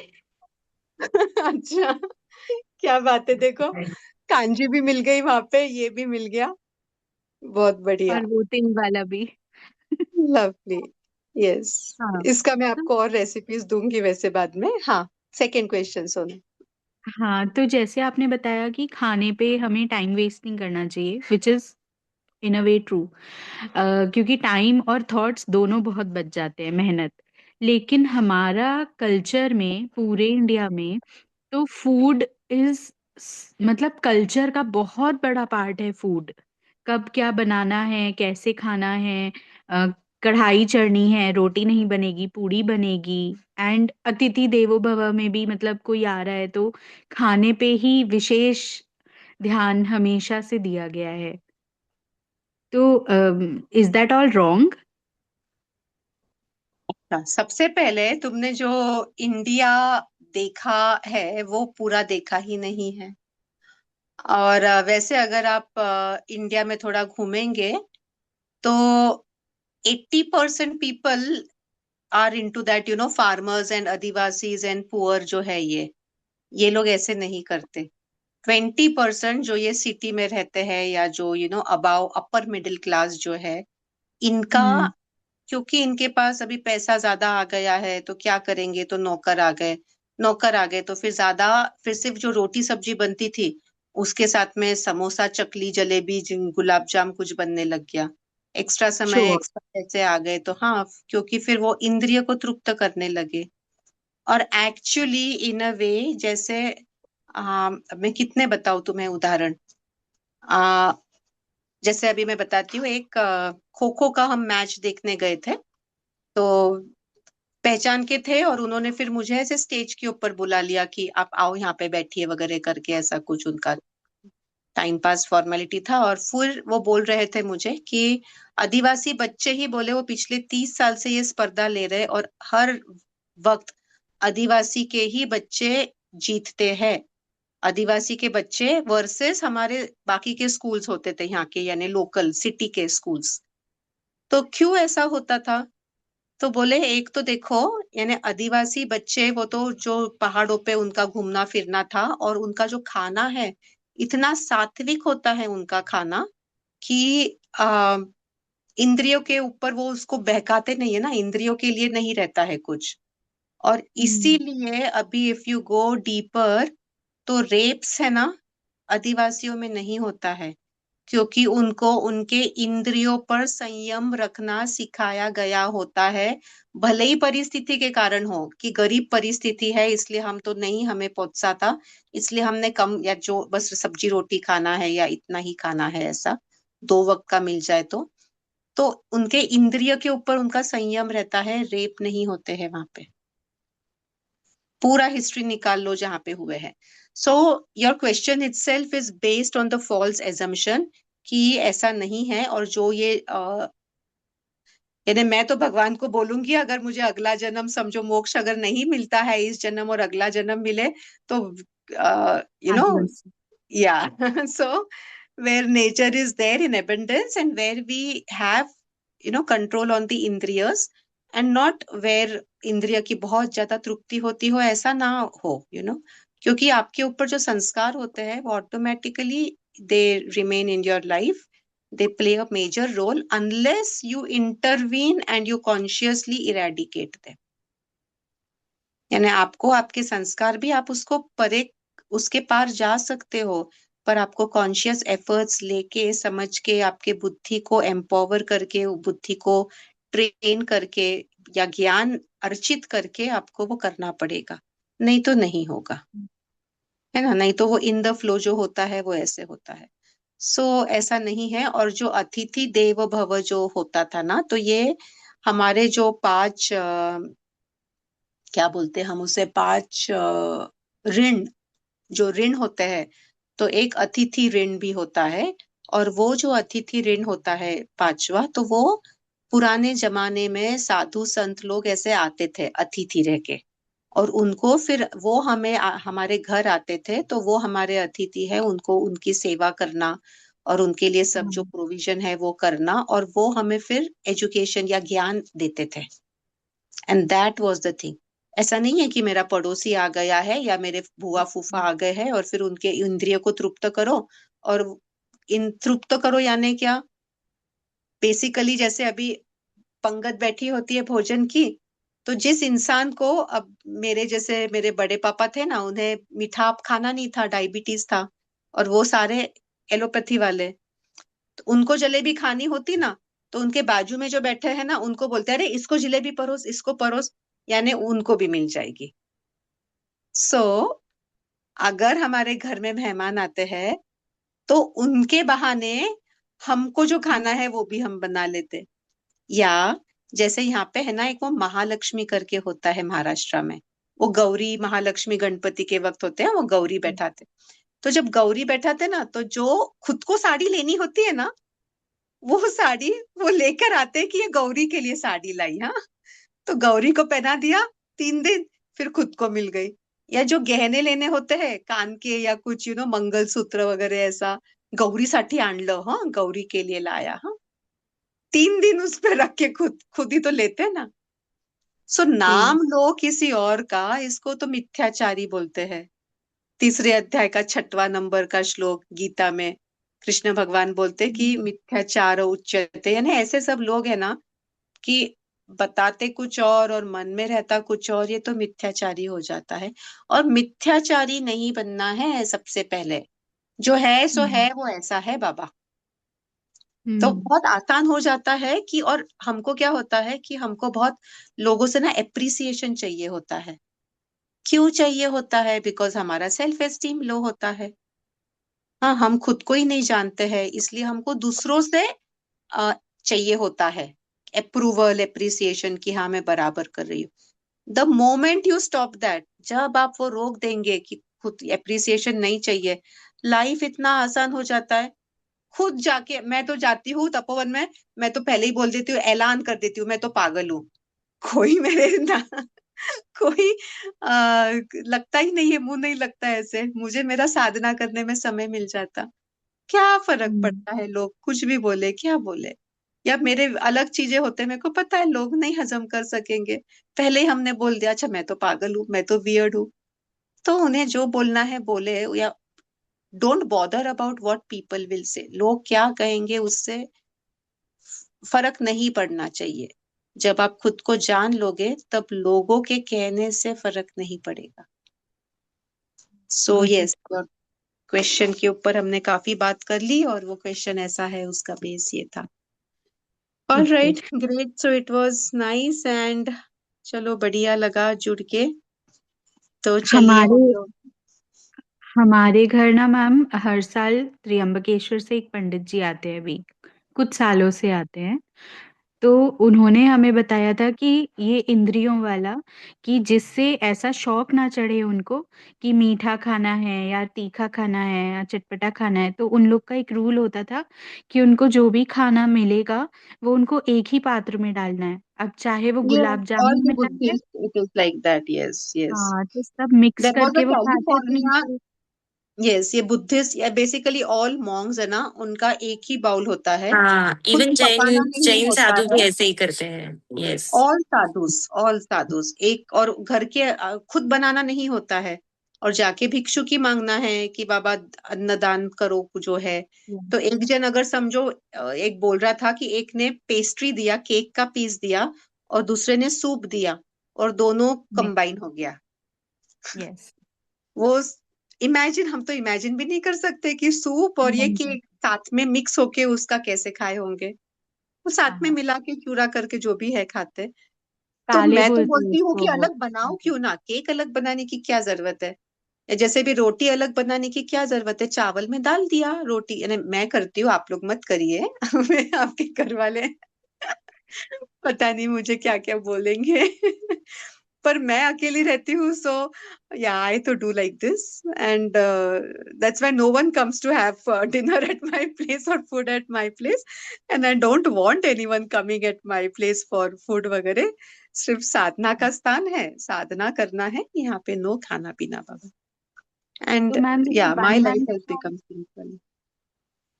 अच्छा, क्या बात है, देखो कांजी भी मिल गई वहां पे, ये भी मिल गया. बहुत बढ़िया. और वो तिल वाला भी। लवली. यस. हाँ, इसका मैं तो आपको और रेसिपीज दूंगी वैसे बाद में. हाँ. Second question Sonu. हाँ, तो जैसे आपने बताया कि खाने पे हमें टाइम वेस्ट नहीं करना चाहिए, which is in a way true, क्योंकि टाइम और थॉट्स दोनों बहुत बच जाते हैं, मेहनत। लेकिन हमारा कल्चर में, पूरे इंडिया में, तो फूड इज मतलब कल्चर का बहुत बड़ा पार्ट है फूड। कब क्या बनाना है, कैसे खाना है, अ, कढ़ाई चढ़नी है, रोटी नहीं बनेगी, पूड़ी बनेगी। एंड अतिथि देवो भव में भी, मतलब कोई आ रहा है तो खाने पे ही विशेष ध्यान हमेशा से दिया गया है। तो इज दैट ऑल रॉन्ग? सबसे पहले तुमने जो इंडिया देखा है वो पूरा देखा ही नहीं है। और वैसे अगर आप इंडिया में थोड़ा घूमेंगे तो 80% people are into that, farmers and adivasis and poor जो है, ये लोग ऐसे नहीं करते। 20% जो ये सिटी में रहते हैं या जो अबाव अपर मिडिल क्लास जो है, इनका, हम्म। क्योंकि इनके पास अभी पैसा ज्यादा आ गया है तो क्या करेंगे, तो नौकर आ गए। नौकर आ गए तो फिर ज्यादा, फिर सिर्फ जो रोटी सब्जी बनती थी उसके साथ में समोसा चकली जलेबी गुलाब जाम कुछ बनने लग गया। एक्स्ट्रा शो समय ऑफ। एक्स्ट्रा पैसे आ गए तो हाँ, क्योंकि फिर वो इंद्रिय को तृप्त करने लगे। और एक्चुअली इन अ वे, जैसे अब मैं कितने बताऊं तुम्हें उदाहरण। आ, जैसे अभी मैं बताती हूँ, एक खो खो का हम मैच देखने गए थे। तो पहचान के थे और उन्होंने फिर मुझे ऐसे स्टेज के ऊपर बुला लिया कि आप आओ यहाँ पे बैठिए वगैरह करके, ऐसा कुछ उनका टाइम पास फॉर्मेलिटी था। और फिर वो बोल रहे थे मुझे कि आदिवासी बच्चे ही, बोले वो पिछले 30 साल से ये स्पर्धा ले रहे और हर वक्त आदिवासी के ही बच्चे जीतते हैं। आदिवासी के बच्चे वर्सेस हमारे बाकी के स्कूल्स होते थे यहाँ के, यानी लोकल सिटी के स्कूल्स। तो क्यों ऐसा होता था? तो बोले एक तो देखो, यानी आदिवासी बच्चे वो तो जो पहाड़ों पे उनका घूमना फिरना था, और उनका जो खाना है इतना सात्विक होता है उनका खाना कि इंद्रियों के ऊपर वो उसको बहकाते नहीं है ना, इंद्रियों के लिए नहीं रहता है कुछ। और हम्म। इसीलिए अभी इफ यू गो डीपर, तो रेप्स है ना, आदिवासियों में नहीं होता है, क्योंकि उनको उनके इंद्रियों पर संयम रखना सिखाया गया होता है। भले ही परिस्थिति के कारण हो कि गरीब परिस्थिति है इसलिए हम तो नहीं, हमें पहुंचा था इसलिए हमने कम, या जो बस सब्जी रोटी खाना है या इतना ही खाना है, ऐसा 2 वक्त का मिल जाए तो उनके इंद्रिय के ऊपर उनका संयम रहता है, रेप नहीं होते हैं वहां पे। पूरा हिस्ट्री निकाल लो जहां पे हुए हैं। So your question itself is based on the false assumption कि ऐसा नहीं है। और जो ये यानी मैं तो भगवान को बोलूंगी, अगर मुझे अगला जन्म, समझो मोक्ष अगर नहीं मिलता है इस जन्म और अगला जन्म मिले, तो यू नो आदिवासी। या सो where nature is there in abundance and where we have control on the indriyas, and not where इंद्रिय की बहुत ज्यादा तृप्ति होती हो, ऐसा ना हो। क्योंकि आपके ऊपर जो संस्कार होते हैं वो automatically they remain in your life, they play a major role unless you intervene and you consciously eradicate them। यानी आपको आपके संस्कार भी, आप उसको परे, उसके पार जा सकते हो, पर आपको कॉन्शियस एफर्ट्स लेके समझ के आपके बुद्धि को एम्पावर करके, बुद्धि को ट्रेन करके या ज्ञान अर्जित करके आपको वो करना पड़ेगा, नहीं तो नहीं होगा, है ना। नहीं तो वो इन द फ्लो जो होता है वो ऐसे होता है। सो ऐसा नहीं है। और जो अतिथि देव भव जो होता था ना, तो ये हमारे जो 5 क्या बोलते हैं हम उसे, 5 ऋण, जो ऋण होते हैं, तो एक अतिथि ऋण भी होता है। और वो जो अतिथि ऋण होता है पांचवा, तो वो पुराने जमाने में साधु संत लोग ऐसे आते थे अतिथि रह के, और उनको फिर वो हमें हमारे घर आते थे, तो वो हमारे अतिथि है, उनको उनकी सेवा करना और उनके लिए सब जो हम्म। प्रोविजन है वो करना, और वो हमें फिर एजुकेशन या ज्ञान देते थे। And that was the thing. ऐसा नहीं है कि मेरा पड़ोसी आ गया है या मेरे बुआ फूफा आ गए हैं और फिर उनके इंद्रिय को तृप्त करो। और इन तृप्त करो यानी क्या, बेसिकली जैसे अभी पंगत बैठी होती है भोजन की, तो जिस इंसान को, अब मेरे जैसे मेरे बड़े पापा थे ना, उन्हें मीठा खाना नहीं था, डायबिटीज था, और वो सारे एलोपैथी वाले, तो उनको जलेबी खानी होती ना, तो उनके बाजू में जो बैठे हैं ना उनको बोलते हैं, अरे इसको जलेबी परोस, इसको परोस, यानी उनको भी मिल जाएगी। सो अगर हमारे घर में मेहमान आते हैं तो उनके बहाने हमको जो खाना है वो भी हम बना लेते। या जैसे यहाँ पे है ना, एक वो महालक्ष्मी करके होता है महाराष्ट्र में, वो गौरी महालक्ष्मी गणपति के वक्त होते हैं, वो गौरी बैठाते। तो जब गौरी बैठाते ना, तो जो खुद को साड़ी लेनी होती है ना, वो साड़ी वो लेकर आते हैं कि ये गौरी के लिए साड़ी लाई। हाँ, तो गौरी को पहना दिया 3 दिन, फिर खुद को मिल गई। या जो गहने लेणे होते हैं कान के या कुछ मंगलसूत्र वगैरह ऐसा, गौरीसाठी आणलं, हाँ गौरी के लिए लाया, हाँ 3 दिन उस पे रख के खुद खुद ही तो लेते हैं ना। सो जी। नाम लो किसी और का, इसको तो मिथ्याचारी बोलते हैं। तीसरे अध्याय का 6वां नंबर का श्लोक गीता में कृष्ण भगवान बोलते कि मिथ्याचार उच्यते, यानी ऐसे सब लोग हैं ना कि बताते कुछ और मन में रहता कुछ और, ये तो मिथ्याचारी हो जाता है। और मिथ्याचारी नहीं बनना है, सबसे पहले जो है सो हम्म। है, वो ऐसा है बाबा। तो हम्म। बहुत आसान हो जाता है कि, और हमको क्या होता है कि हमको बहुत लोगों से ना एप्रिसिएशन चाहिए होता है। क्यों चाहिए होता है? बिकॉज हमारा सेल्फ एस्टीम लो होता है। हाँ, हम खुद को ही नहीं जानते हैं, इसलिए हमको दूसरों से चाहिए होता है अप्रूवल, एप्रिसिएशन कि हाँ मैं बराबर कर रही हूँ। The moment you stop that, जब आप वो रोक देंगे कि खुद एप्रिसिएशन नहीं चाहिए, लाइफ इतना आसान हो जाता है। खुद जाके, मैं तो जाती हूँ तपोवन में, मैं तो पहले ही बोल देती हूँ, ऐलान कर देती हूँ मैं तो पागल हूँ। कोई मेरे ना कोई लगता ही नहीं है, मुंह नहीं लगता है ऐसे, मुझे मेरा साधना करने में समय मिल जाता। क्या फर्क हम्म। पड़ता है लोग कुछ भी बोले, क्या बोले। या मेरे अलग चीजें होते हैं, मेरे को पता है लोग नहीं हजम कर सकेंगे, पहले ही हमने बोल दिया अच्छा मैं तो पागल हूँ, मैं तो वियर्ड हूँ। तो उन्हें जो बोलना है बोले, या don't bother about what people will say, लोग क्या कहेंगे उससे फर्क नहीं पड़ना चाहिए। जब आप खुद को जान लोगे तब लोगों के कहने से फर्क नहीं पड़ेगा। सो गॉट इट। यस, क्वेश्चन के ऊपर हमने काफी बात कर ली, और वो क्वेश्चन ऐसा है, उसका बेस ये था। All okay. Right, great, so it was nice and चलो बढ़िया लगा जुड़ के। तो चलिए हमारे हम लोग। हमारे घर ना मैम हर साल त्र्यंबकेश्वर से एक पंडित जी आते हैं, अभी कुछ सालों से आते हैं। तो उन्होंने हमें बताया था कि ये इंद्रियों वाला, कि जिससे ऐसा शौक ना चढ़े उनको कि मीठा खाना है या तीखा खाना है या चटपटा खाना है, तो उन लोग का एक रूल होता था कि उनको जो भी खाना मिलेगा वो उनको एक ही पात्र में डालना है। अब चाहे वो yes, gulab all jamun the में डाले। Buddhist it is like that, yes yes. हाँ, तो सब मिक्स देयर वाज अ करके वो खाते हैं तो कैलिफोर्निया, उनको। यस ये बुद्धिस्ट या बेसिकली ऑल मॉन्क्स है ना, उनका एक ही बाउल होता है, हाँ, कुछ इवन पकाना जैन नहीं जैन होता साधु भी है। ऐसे ही करते हैं। यस। ऑल साधुस एक, और घर के खुद बनाना नहीं होता है, और जाके भिक्षुकी मांगना है कि बाबा अन्नदान करो जो है। तो एक जन अगर समझो, एक बोल रहा था कि एक ने पेस्ट्री दिया, केक का पीस दिया, और दूसरे ने सूप दिया, और दोनों कंबाइन हो गया। यस। वो इमेजिन, हम तो इमेजिन भी नहीं कर सकते कि सूप और ये नहीं। केक साथ में मिक्स होके उसका कैसे खाए होंगे। वो साथ में हाँ, मिला के चूरा करके जो भी है खाते। तो काले मैं तो बोलते हैं बोलती हूँ कि उसको वो। अलग बनाओ क्यों ना, केक अलग बनाने की क्या जरूरत है। या जैसे भी रोटी अलग बनाने की क्या जरूरत है, चावल में डाल दिया रोटी, यानी मैं करती हूँ, आप लोग मत करिए मैं आपके घर वाले पता नहीं मुझे क्या क्या बोलेंगे पर मैं अकेली रहती हूँ, सो या आई तो do like this, and that's why no one comes to have dinner at my place और food at my place, and I don't want anyone coming at my place for food वगैरह। सिर्फ साधना का स्थान है, साधना करना है यहाँ पे, नो खाना पीना बाबा। तो एंड मैम जैसे या my one life month has का, बिकम सिंपल।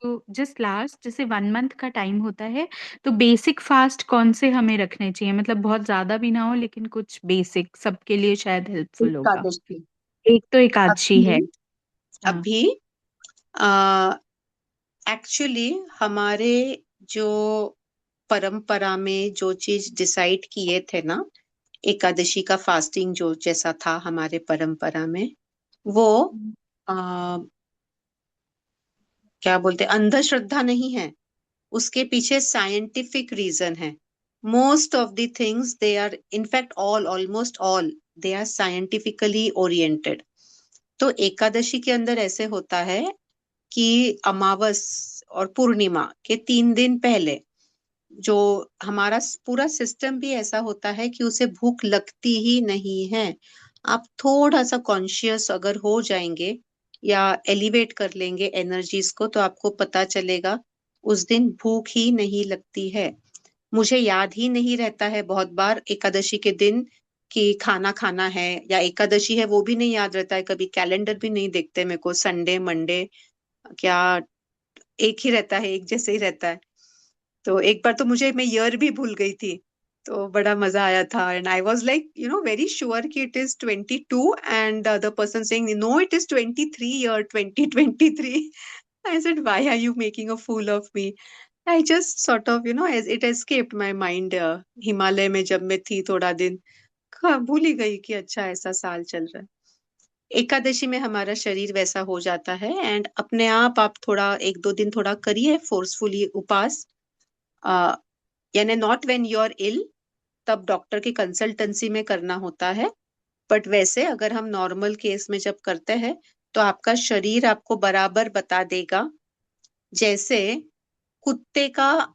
तो जस्ट लास्ट जैसे वन मंथ का टाइम होता है, तो बेसिक फास्ट कौन से हमें रखने चाहिए? मतलब बहुत ज्यादा भी ना हो लेकिन कुछ बेसिक सबके लिए शायद हेल्पफुल होगा। एकादशी एक तो एकादशी है। अभी, हाँ। अभी एक्चुअली हमारे जो परंपरा में जो चीज डिसाइड किए थे ना, एकादशी का फास्टिंग जो जैसा था हमारे परंपरा में, वो आ, क्या बोलते, अंधश्रद्धा नहीं है, उसके पीछे साइंटिफिक रीजन है। Most of the things they are, in fact all, almost all, they are scientifically oriented. तो एकादशी के अंदर ऐसे होता है कि अमावस और पूर्णिमा के 3 दिन पहले जो हमारा पूरा सिस्टम भी ऐसा होता है कि उसे भूख लगती ही नहीं है। आप थोड़ा सा कॉन्शियस अगर हो जाएंगे या एलिवेट कर लेंगे एनर्जीज को, तो आपको पता चलेगा उस दिन भूख ही नहीं लगती है। मुझे याद ही नहीं रहता है बहुत बार एकादशी के दिन कि खाना खाना है, या एकादशी है वो भी नहीं याद रहता है, कभी कैलेंडर भी नहीं देखते मेरे को, संडे मंडे क्या एक ही रहता है, एक जैसे ही रहता है। तो एक बार तो मुझे मैं ईयर भी भूल गई थी, तो बड़ा मजा आया था। And I was like very sure कि it is 22, and the other person saying no it is 23 year 2023। I said why are you making a fool of me? I just sort of it escaped my mind. Himalaya में जब मैं थी थोड़ा दिन, भूल ही गई कि अच्छा ऐसा साल चल रहा है। एकादशी में हमारा शरीर वैसा हो जाता है, एंड अपने आप थोड़ा एक दो दिन थोड़ा करिए फोर्सफुली उपास। आ, यानी not when you are ill, तब डॉक्टर की कंसल्टेंसी में करना होता है। बट वैसे अगर हम नॉर्मल केस में जब करते हैं, तो आपका शरीर आपको बराबर बता देगा। जैसे कुत्ते का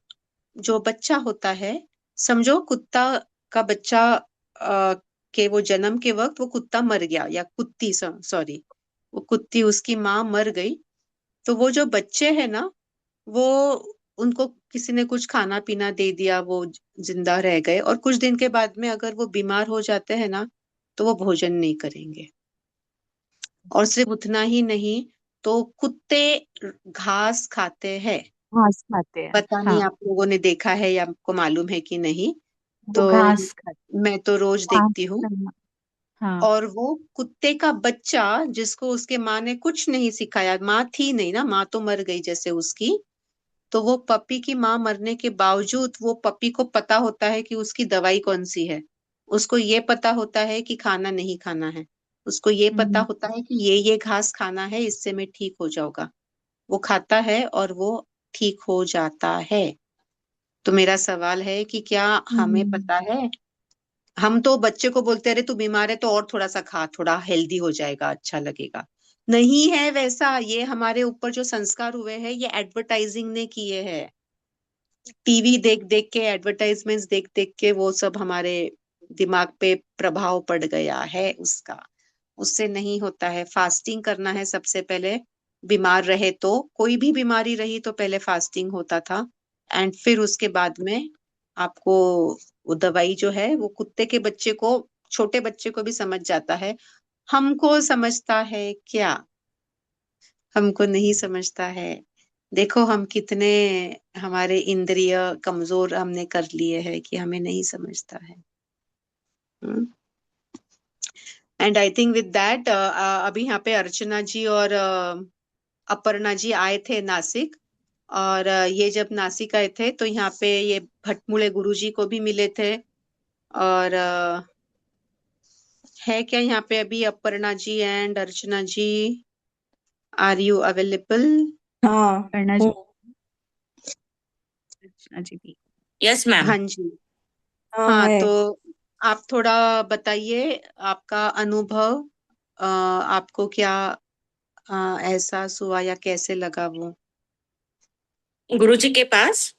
जो बच्चा होता है, समझो कुत्ता का बच्चा के वो जन्म के वक्त वो कुत्ता मर गया, या कुत्ती, सॉरी, वो कुत्ती उसकी माँ मर गई, तो वो जो बच्चे हैं ना, वो उनको किसी ने कुछ खाना पीना दे दिया, वो जिंदा रह गए, और कुछ दिन के बाद में अगर वो बीमार हो जाते हैं ना, तो वो भोजन नहीं करेंगे। और सिर्फ उतना ही नहीं, तो कुत्ते घास खाते हैं। घास खाते हैं। पता नहीं हाँ, आप लोगों ने देखा है या आपको मालूम है कि नहीं। वो तो घास खाते मैं तो रोज घास देखती हूँ। खाना। हाँ। और वो कुत्ते का बच्चा, जिसको उसके माँ ने कुछ नहीं सिखाया, माँ थी नहीं ना, माँ तो मर गई जैसे उसकी, तो वो पपी की माँ मरने के बावजूद वो पपी को पता होता है कि उसकी दवाई कौन सी है। उसको ये पता होता है कि खाना नहीं खाना है। उसको ये पता हम्म। होता है कि ये घास खाना है, इससे मैं ठीक हो जाऊंगा। वो खाता है और वो ठीक हो जाता है। तो मेरा सवाल है कि क्या हमें हम्म। पता है? हम तो बच्चे को बोलते हैं, अरे तू बीमार है तो और थोड़ा सा खा, थोड़ा हेल्दी हो जाएगा, अच्छा लगेगा। नहीं है वैसा। ये हमारे ऊपर जो संस्कार हुए हैं, ये एडवर्टाइजिंग ने किए हैं। टीवी देख देख के, एडवर्टाइजमेंट्स देख देख के, वो सब हमारे दिमाग पे प्रभाव पड़ गया है उसका। उससे नहीं होता है। फास्टिंग करना है सबसे पहले। बीमार रहे तो, कोई भी बीमारी रही तो पहले फास्टिंग होता था, एंड फिर उसके बाद में आपको वो दवाई जो है, वो कुत्ते के बच्चे को, छोटे बच्चे को भी समझ जाता है। हमको समझता है क्या? हमको नहीं समझता है। देखो हम कितने, हमारे इंद्रिय कमजोर हमने कर लिए हैं कि हमें नहीं समझता है। And I think with that, अभी यहाँ पे अर्चना जी और अपर्णा जी आए थे नासिक। और ये जब नासिक आए थे तो यहाँ पे ये भटमुड़े गुरु जी को भी मिले थे। और है क्या यहाँ पे अभी Aparna ji and Archana ji? Are you available? हाँ। करना जी। अच्छा जी भी। Yes ma'am. हाँ जी। हाँ हाँ, है। तो आप थोड़ा बताइए आपका अनुभव। आपको क्या एहसास हुआ या कैसे लगा वो? गुरु जी के पास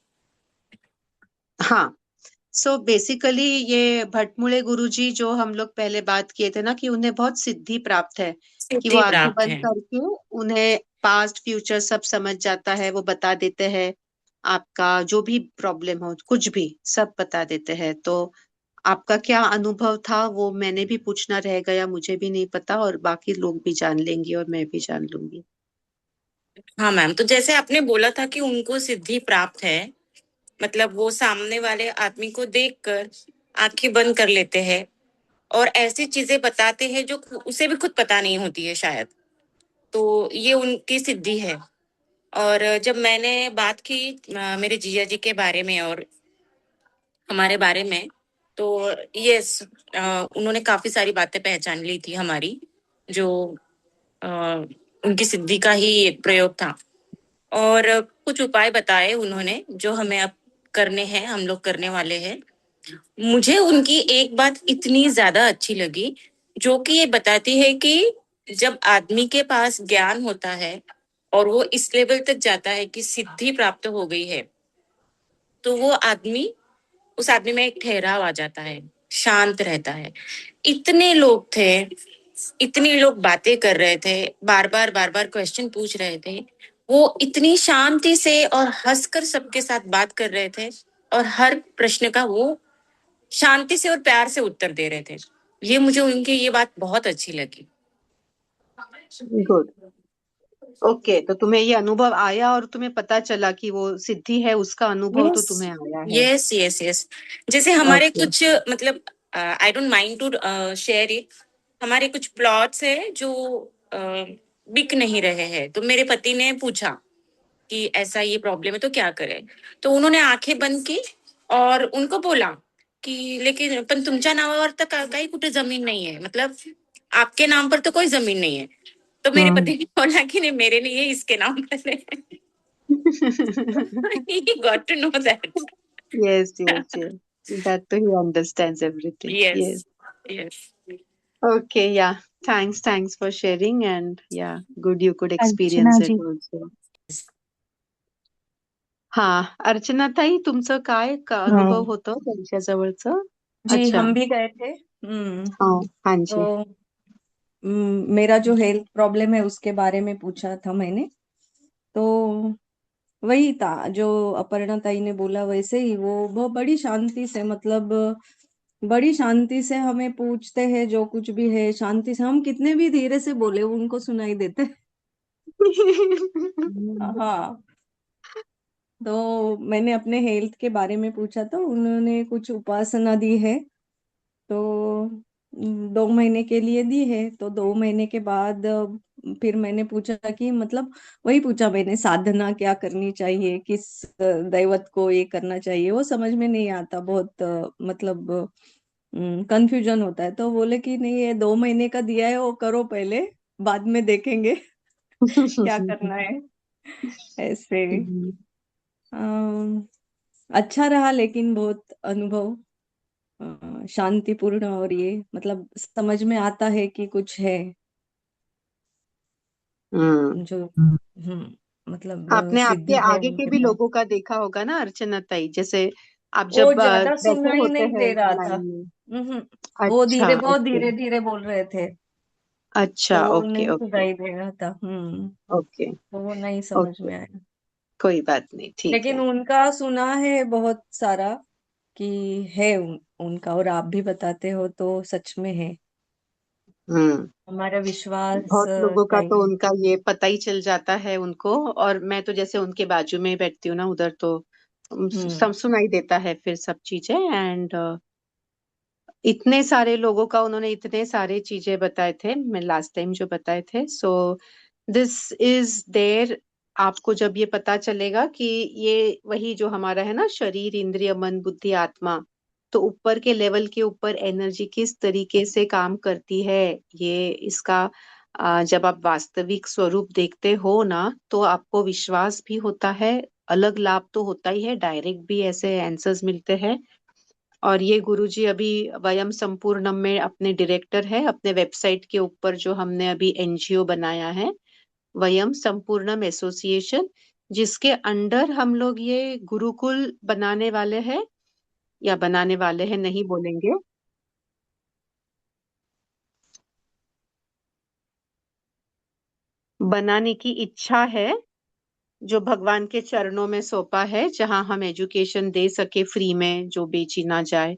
हाँ, सो बेसिकली ये भटमुड़े गुरुजी, जो हम लोग पहले बात किए थे ना, कि उन्हें बहुत सिद्धि प्राप्त है, कि वो सिद्धि आंखें प्राप्त बंद है। करके उन्हें पास्ट फ्यूचर सब समझ जाता है, वो बता देते हैं। आपका जो भी प्रॉब्लम हो, कुछ भी सब बता देते हैं। तो आपका क्या अनुभव था, वो मैंने भी पूछना रह गया, मुझे भी नहीं पता, और बाकी लोग भी जान लेंगे और मैं भी जान लूंगी। हाँ मैम, तो जैसे आपने बोला था कि उनको सिद्धि प्राप्त है, मतलब वो सामने वाले आदमी को देखकर आंखें बंद कर लेते हैं और ऐसी चीजें बताते हैं जो उसे भी खुद पता नहीं होती है शायद। तो ये उनकी सिद्धि है। और जब मैंने बात की मेरे जीजा जी के बारे में और हमारे बारे में, तो यस, उन्होंने काफी सारी बातें पहचान ली थी हमारी, जो अ, उनकी सिद्धि का ही एक प्रयोग था। और कुछ उपाय बताए उन्होंने जो हमें अब करने हैं, हम लोग करने वाले हैं। मुझे उनकी एक बात इतनी ज्यादा अच्छी लगी, जो कि ये बताती है कि जब आदमी के पास ज्ञान होता है और वो इस लेवल तक जाता है कि सिद्धि प्राप्त हो गई है, तो वो आदमी, उस आदमी में एक ठहराव आ जाता है, शांत रहता है। इतने लोग थे, इतने लोग बातें कर रहे थे, बार बार क्वेश्चन पूछ रहे थे, वो इतनी शांति से और हंसकर सबके साथ बात कर रहे थे, और हर प्रश्न का वो शांति से और प्यार से उत्तर दे रहे थे। ये मुझे उनकी ये बात बहुत अच्छी लगी। गुड। ओके, तो तुम्हें ये अनुभव आया और तुम्हें पता चला कि वो सिद्धि है, उसका अनुभव तो यस तुम्हें आया है। Yes yes yes. जैसे हमारे ओके। कुछ मतलब I don't mind to share it, हमारे कुछ प्लॉट्स है जो बिक नहीं रहे हैं, तो मेरे पति ने पूछा कि ऐसा ये प्रॉब्लम है तो क्या करें। तो उन्होंने आंखें बंद की और उनको बोला की लेकिन पण तुमच्या नावावर तर काही कुठे जमीन नहीं है, मतलब आपके नाम पर तो कोई जमीन नहीं है। तो मेरे पति ने बोला कि नहीं मेरे लिए इसके नाम पर है। He got to know that. Yes, yes, yes. That too, he understands everything. Yes. Yes, yes. Okay, yeah. Thanks for sharing, and yeah, good you could Archana experience it ji, also. हा, अर्चना ताई, तुमचं काय हाँ अनुभव होतं त्यांच्या जवळचं? जी, अच्छा. हम भी गए थे। हाँ, हाँ तो जी. मेरा जो हेल्थ प्रॉब्लम है उसके बारे में पूछा था मैंने। तो वही था जो अपर्णा ताई ने बोला, वैसे ही वो बड़ी शांति से, मतलब बड़ी शांति से हमें पूछते हैं, जो कुछ भी है शांति से, हम कितने भी धीरे से बोले उनको सुनाई देते। हाँ। तो मैंने अपने हेल्थ के बारे में पूछा तो उन्होंने कुछ उपासना दी है, तो 2 महीने के लिए दी है। तो 2 महीने के बाद फिर मैंने पूछा कि मतलब वही पूछा मैंने, साधना क्या करनी चाहिए, किस दैवत को ये करना चाहिए, वो समझ में नहीं आता, बहुत मतलब कंफ्यूजन होता है। तो बोले कि नहीं, ये 2 महीने का दिया है, वो करो पहले, बाद में देखेंगे क्या करना है, ऐसे। अम, अच्छा रहा, लेकिन बहुत अनुभव शांतिपूर्ण, और ये मतलब समझ में आता है कि कुछ है हम्म। जो मतलब आपने आपके सिद्धि है आगे के उनके भी पास। लोगों का देखा होगा ना अर्चना ताई, जैसे आप वो जब ज्यादा बैठे सुनाई होते नहीं हैं दे रहा था। लाइन में। वो अच्छा, धीरे, बहुत ओके। धीरे धीरे बोल रहे थे, तो अच्छा, वो ओके, नहीं ओके, सुनाई दे रहा था। ओके, तो वो नहीं समझ ओके। में आया। कोई बात नहीं, ठीक लेकिन है। उनका सुना है बहुत सारा कि है उनका, और आप भी बताते हो तो सच में है। हम्म। हमारा विश्वास बहुत लोगों का तो चाहिए। उनका ये पता ही चल जाता है उनको। और मैं तो जैसे उनके बाजू में बैठती हूँ ना उधर, तो हम्म सब सुनाई देता है फिर सब चीजें। एंड इतने सारे लोगों का उन्होंने इतने सारे चीजें बताए थे, मैं लास्ट टाइम जो बताए थे। So this is there. आपको जब ये पता चलेगा कि ये वही जो हमारा है ना, शरीर, इंद्रिय, मन, बुद्धि, आत्मा, तो ऊपर के लेवल के ऊपर एनर्जी किस तरीके से काम करती है, ये इसका जब आप वास्तविक स्वरूप देखते हो ना, तो आपको विश्वास भी होता है। अलग लाभ तो होता ही है, डायरेक्ट भी ऐसे आंसर्स मिलते हैं। और ये गुरुजी अभी वयम संपूर्णम में अपने डायरेक्टर है, अपने वेबसाइट के ऊपर जो हमने अभी एनजीओ बनाया है, वयम संपूर्णम एसोसिएशन, जिसके अंडर हम लोग ये गुरुकुल बनाने वाले हैं, या बनाने वाले हैं नहीं बोलेंगे, बनाने की इच्छा है, जो भगवान के चरणों में सौंपा है, जहां हम एजुकेशन दे सके फ्री में, जो बेची ना जाए।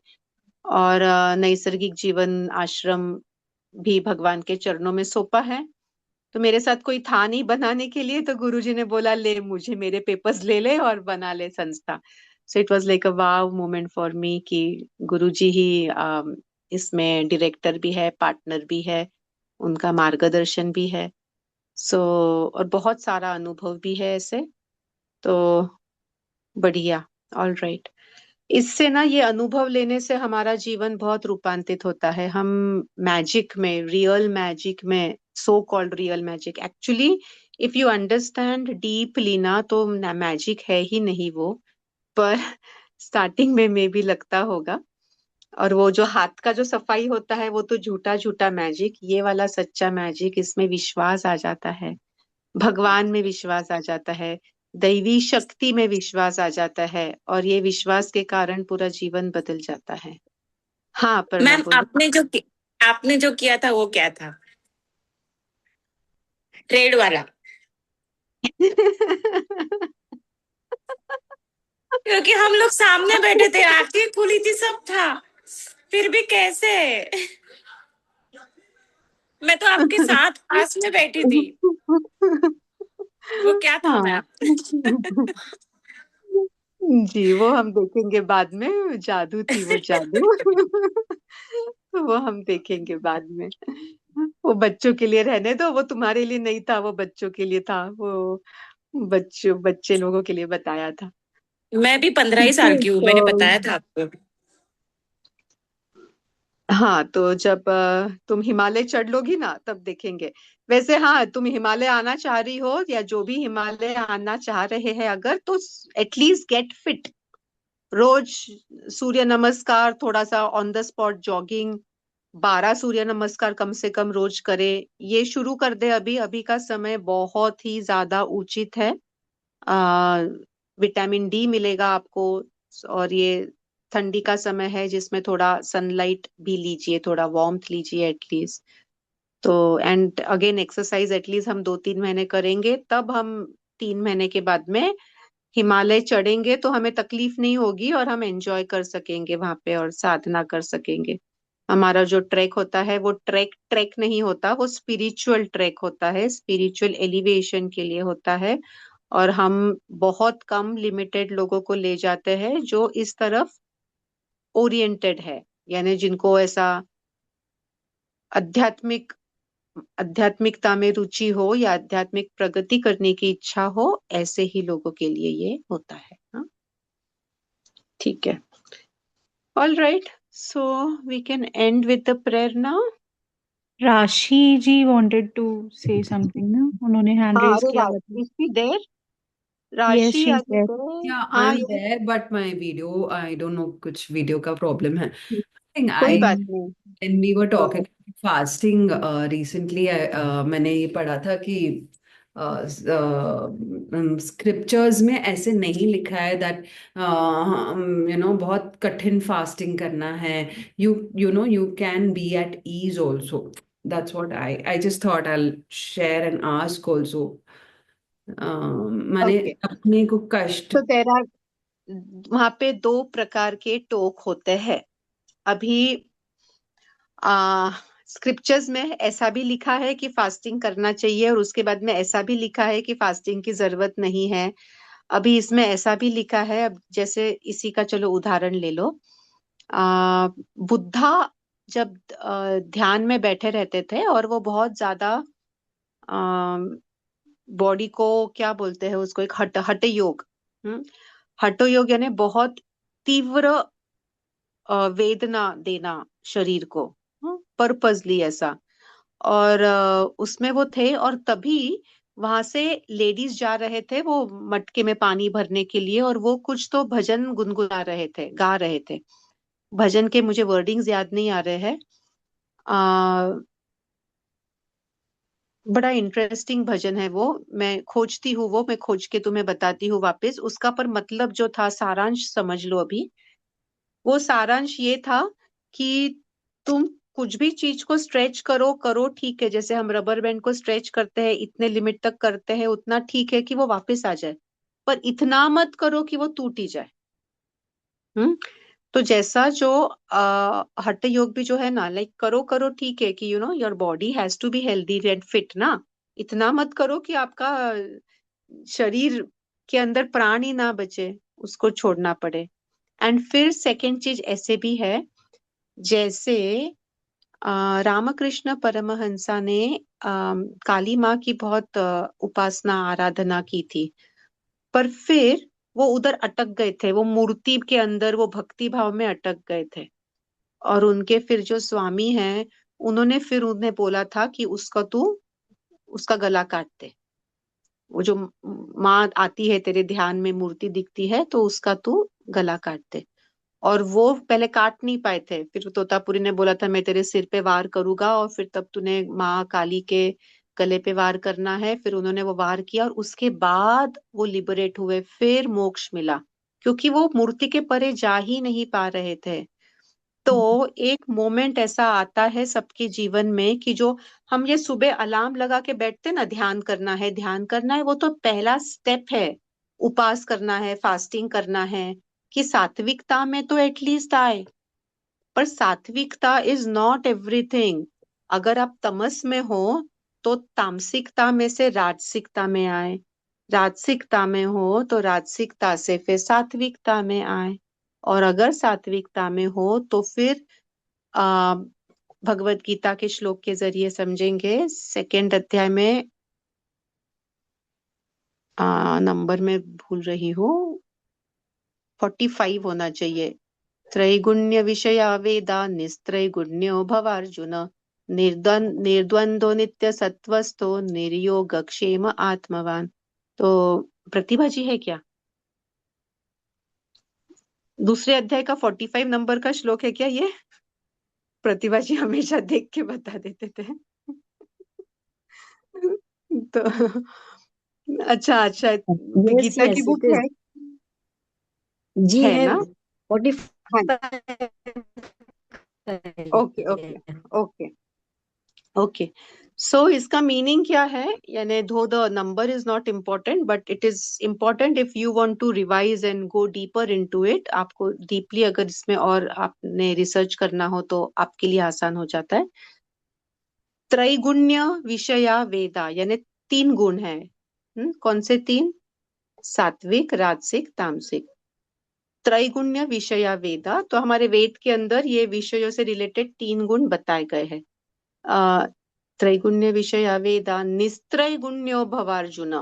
और नैसर्गिक जीवन आश्रम भी भगवान के चरणों में सौंपा है। तो मेरे साथ कोई था नहीं बनाने के लिए, तो गुरुजी ने बोला ले, मुझे मेरे पेपर्स ले ले और बना ले संस्था। So it was like a wow moment for me कि गुरुजी ही इसमें डायरेक्टर भी है, पार्टनर भी है, उनका मार्गदर्शन भी है। सो और बहुत सारा अनुभव भी है ऐसे। तो बढ़िया। All right. इससे ना, ये अनुभव लेने से हमारा जीवन बहुत रूपांतरित होता है। हम मैजिक में, रियल मैजिक में, so called real magic, actually if you understand deeply ना, तो मैजिक है ही नहीं वो। पर स्टार्टिंग में मे भी लगता होगा। और वो जो हाथ का जो सफाई होता है, वो तो झूठा झूठा मैजिक, ये वाला सच्चा मैजिक, इसमें विश्वास आ जाता है, भगवान में विश्वास आ जाता है, दैवी शक्ति में विश्वास आ जाता है, और ये विश्वास के कारण पूरा जीवन बदल जाता है। हाँ, अपर्णा मैम बोलो। आपने जो किया था वो क्या था, ट्रेड वाला? क्योंकि हम लोग सामने बैठे थे, आंखें खुली थी, सब था, फिर भी कैसे? मैं तो आपके साथ पास में बैठी थी। वो क्या था हाँ मैम? जी, वो हम देखेंगे बाद में, जादू थी वो, जादू। वो हम देखेंगे बाद में। वो बच्चों के लिए रहने दो, वो तुम्हारे लिए नहीं था, वो बच्चों के लिए था, वो बच्चे लोगों के लिए बताया था। मैं भी 15 ही ठीक साल है, की हूँ, मैंने तो बताया था आपको। हाँ, तो जब तुम हिमालय चढ़ लोगी ना तब देखेंगे। वैसे हाँ, तुम हिमालय आना चाह रही हो, या जो भी हिमालय आना चाह रहे हैं अगर, तो एटलीस्ट गेट फिट। रोज सूर्य नमस्कार, थोड़ा सा ऑन द स्पॉट जॉगिंग, 12 सूर्य नमस्कार कम से कम रोज करे। ये शुरू कर दे अभी, अभी का समय बहुत ही ज्यादा उचित है। आ, विटामिन डी मिलेगा आपको। और ये ठंडी का समय है जिसमें थोड़ा सनलाइट भी लीजिए, थोड़ा वार्मथ लीजिए एटलीस्ट। तो एंड अगेन एक्सरसाइज एटलीस्ट हम 2-3 महीने करेंगे, तब हम 3 महीने के बाद में हिमालय चढ़ेंगे, तो हमें तकलीफ नहीं होगी और हम एंजॉय कर सकेंगे वहां पे और साधना कर सकेंगे। हमारा जो ट्रैक होता है वो ट्रैक ट्रैक नहीं होता, वो स्पिरिचुअल ट्रैक होता है, स्पिरिचुअल एलिवेशन के लिए होता है। और हम बहुत कम लिमिटेड लोगों को ले जाते हैं जो इस तरफ ओरिएंटेड है, यानी जिनको ऐसा आध्यात्मिक आध्यात्मिकता में रुचि हो या आध्यात्मिक प्रगति करने की इच्छा हो, ऐसे ही लोगों के लिए ये होता है। हाँ, ठीक है। All right, so we can end with the prayer now. Rashi ji wanted to say something ना, उन्होंने हैंड हाँ, रेज अरे किया हुआ था। राशि देर, यस, राशि शी इज आगे देयर। देर। Yeah, हाँ, I'm ये there, but my video, I don't know कुछ video का problem है. think कोई I बात नहीं। when we were talking तो about fasting recently, मैंने ये पढ़ा था कि स्क्रिप्चर्स में ऐसे नहीं लिखा है that बहुत कठिन फास्टिंग करना है. You can be at ease also. That's what I just thought I'll share and ask also. माने ओके, अपने को कष्ट. तो तेरा वहां पे 2 प्रकार के टोक होते हैं अभी। आ स्क्रिप्चर्स में ऐसा भी लिखा है कि फास्टिंग करना चाहिए, और उसके बाद में ऐसा भी लिखा है कि फास्टिंग की जरूरत नहीं है। अभी इसमें ऐसा भी लिखा है, अब जैसे इसी का चलो उदाहरण ले लो। बुद्धा जब ध्यान में बैठे रहते थे, और वो बहुत ज्यादा बॉडी को क्या बोलते हैं उसको, एक हठ योग। हम्म, हठ योग यानी बहुत तीव्र वेदना देना शरीर को, पर्पसली ऐसा। और उसमें वो थे, और तभी वहां से लेडीज जा रहे थे वो मटके में पानी भरने के लिए, और वो कुछ तो भजन गुनगुना रहे थे, गा रहे थे। भजन के मुझे वर्डिंग्स याद नहीं आ रहे हैं। आ, बड़ा इंटरेस्टिंग भजन है वो, मैं खोजती हूँ, वो मैं खोज के तुम्हें बताती हूँ वापस उसका। पर मतलब जो था, सारांश समझ लो अभी। वो सारांश ये था कि तुम कुछ भी चीज को स्ट्रेच करो करो, ठीक है, जैसे हम रबर बैंड को स्ट्रेच करते हैं, इतने लिमिट तक करते हैं, उतना ठीक है कि वो वापस आ जाए। पर इतना मत करो कि वो टूट ही जाए। हम्म, तो जैसा जो हठ योग भी जो है ना, लाइक करो करो ठीक है कि your body has to be healthy and fit ना। इतना मत करो कि आपका शरीर के अंदर प्राण ही ना बचे, उसको छोड़ना पड़े। एंड फिर सेकंड चीज ऐसे भी है, जैसे रामकृष्ण परमहंसा ने काली माँ की बहुत उपासना आराधना की थी। पर फिर वो उधर अटक गए थे, वो मूर्ति के अंदर वो भक्ति भाव में अटक गए थे। और उनके फिर जो स्वामी हैं, उन्होंने फिर उन्हें बोला था कि उसका गला काट दे। वो जो माँ आती है तेरे ध्यान में, मूर्ति दिखती है, तो उसका तू गला काट दे। और वो पहले काट नहीं पाए थे, फिर तोतापुरी ने बोला था मैं तेरे सिर पे वार करूंगा, और फिर तब तूने माँ काली के गले पे वार करना है। फिर उन्होंने वो वार किया, और उसके बाद वो लिबरेट हुए, फिर मोक्ष मिला, क्योंकि वो मूर्ति के परे जा ही नहीं पा रहे थे। तो एक मोमेंट ऐसा आता है सबके जीवन में कि जो हम ये सुबह अलार्म लगा के बैठते ना, ध्यान करना है ध्यान करना है, वो तो पहला स्टेप है। उपास करना है, फास्टिंग करना है, कि सात्विकता में तो एटलीस्ट आए। पर सात्विकता इज नॉट एवरीथिंग। अगर आप तमस में हो तो तामसिकता में से राजसिकता में आए, राजसिकता में हो तो राजसिकता से फिर सात्विकता में आए, और अगर सात्विकता में हो तो फिर आ, भगवत गीता के श्लोक के जरिए समझेंगे। 2nd अध्याय में नंबर में भूल रही हूँ, 45 होना चाहिए। त्रैगुण्य विषया वेदा निस्त्रैगुण्यो भवार्जुन, निर्द्वंद्वो नित्य सत्वस्थो निर्योगक्षेम आत्मवान। तो प्रतिभा जी है क्या? दूसरे अध्याय का 45 नंबर का श्लोक है क्या ये? प्रतिभा जी हमेशा देख के बता देते थे। तो अच्छा अच्छा, Yes, गीता की yes, it बुक is. जी है है ना? 45 हाँ, okay okay okay okay. So इसका मीनिंग क्या है? यानी दो the number is not important but it is important if you want to revise and go deeper into it. आपको डीपली अगर इसमें और आपने रिसर्च करना हो तो आपके लिए आसान हो जाता है। त्रैगुण्य विषया वेदा, यानी 3 गुण है। कौन से 3? सात्विक, राजसिक, तामसिक। त्रैगुण्य विषया वेदा, तो हमारे वेद के अंदर ये विषयों से रिलेटेड 3 गुण बताए गए हैं। त्रैगुण्य विषया वेदा निस्त्रैगुण्यो भवार्जुन,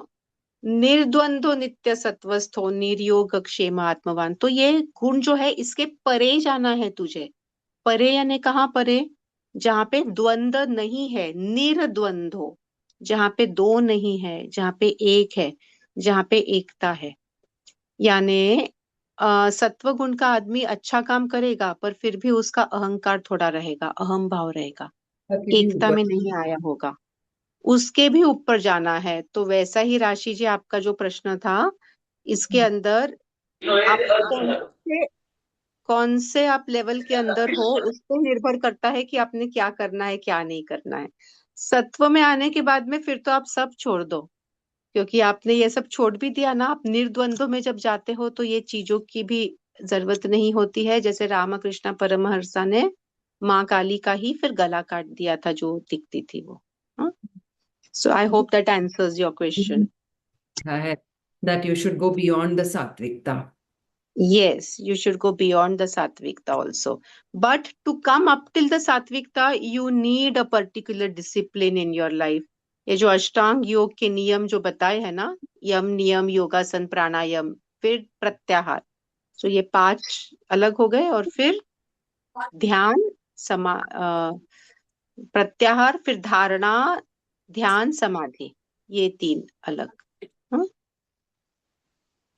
निर्द्वंद्व नित्य सत्वस्थो निर्योग क्षेम आत्मवान। तो ये गुण जो है इसके परे जाना है तुझे। परे यानी कहाँ परे? जहाँ पे द्वंद्व नहीं है, निर्द्वंद्व, जहाँ पे दो नहीं है, जहाँ पे एक है, जहाँ पे एकता है। यानी सत्व गुण का आदमी अच्छा काम करेगा पर फिर भी उसका अहंकार थोड़ा रहेगा, अहम भाव रहेगा, Okay, एकता में नहीं आया होगा, उसके भी ऊपर जाना है। तो वैसा ही राशि जी आपका जो प्रश्न था, इसके अंदर आप कौन से आप लेवल के अंदर हो उस पर निर्भर करता है कि आपने क्या करना है क्या नहीं करना है। सत्व में आने के बाद में फिर तो आप सब छोड़ दो, क्योंकि आपने ये सब छोड़ भी दिया ना। आप निर्द्वंद्व में जब जाते हो तो ये चीजों की भी जरूरत नहीं होती है। जैसे रामकृष्ण परमहंसा ने माँ काली का ही फिर गला काट दिया था जो दिखती थी वो। So I hope that answers your question. that you should go beyond the Satvikta. Yes, you should go beyond the Satvikta also. But to come up till the Satvikta, you need a particular discipline in your life. ये जो अष्टांग योग के नियम जो बताए हैं ना, यम नियम योगासन प्राणायाम फिर प्रत्याहार, तो ये 5 अलग हो गए। और फिर ध्यान, प्रत्याहार, फिर धारणा, ध्यान, समाधि, ये 3 अलग।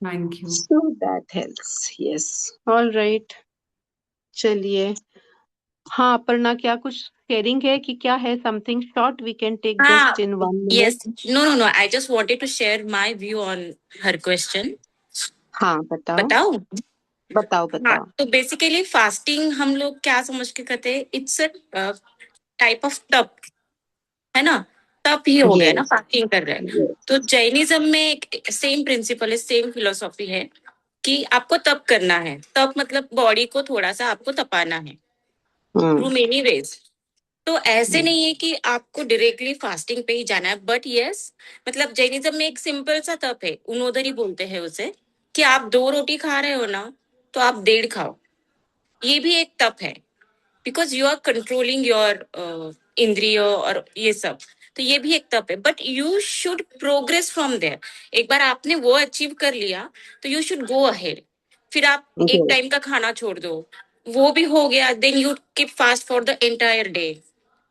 Thank you. So that helps. Yes. All right. चलिए, हाँ अपर्णा, क्या कुछ शेयरिंग है कि क्या है? Something short we can take just in 1 minute. Yes. No. I just wanted to share my view on her question. हाँ बताओ बताओ? बताओ हाँ, बताओ। तो बेसिकली फास्टिंग हम लोग क्या समझ के करते हैं? इट्स अ टाइप ऑफ तप, है ना? तप ही हो गया ना, Yes. फास्टिंग कर रहे हैं। Yes. तो जैनिज्म में एक सेम प्रिंसिपल है, सेम फिलोसॉफी है कि आपको तप करना है। तप मतलब बॉडी को थोड़ा सा आपको तपाना है थ्रू मेनी वेज। तो ऐसे नहीं है कि आपको डायरेक्टली फास्टिंग पे ही जाना है, बट यस, मतलब जैनिज्म में एक सिंपल सा तप है, उनोदरी बोलते हैं उसे, कि आप 2 रोटी खा रहे हो ना, तो आप 1.5 खाओ। ये भी एक तप है, because you are controlling your इंद्रिय और ये सब। तो ये भी एक तप है, but you should progress from there. एक बार आपने वो अचीव कर लिया तो यू शुड गो अहेड। फिर आप एक Yes. टाइम का खाना छोड़ दो, वो भी हो गया, then you keep fast for the entire day,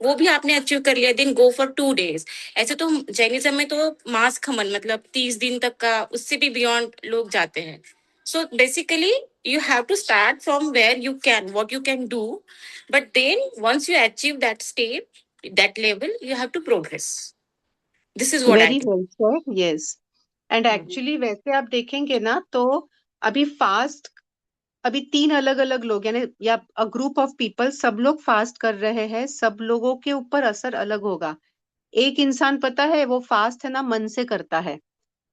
वो भी आपने अचीव कर लिया, देन गो फॉर 2 days। ऐसे तो जैनिज्म में तो मांस खमन मतलब 30 दिन तक का, उससे भी बियॉन्ड लोग जाते हैं। So basically, you have to start from where you can, what you can do. But then once you achieve that state, that level, you have to progress. This is what I very think. Well sir. Yes, and actually वैसे आप देखेंगे ना तो अभी fast, अभी 3 अलग अलग लोग यानी या अ ग्रुप ऑफ पीपल, सब लोग फास्ट कर रहे हैं, सब लोगों के ऊपर असर अलग होगा। एक इंसान पता है वो फास्ट है ना मन से करता है,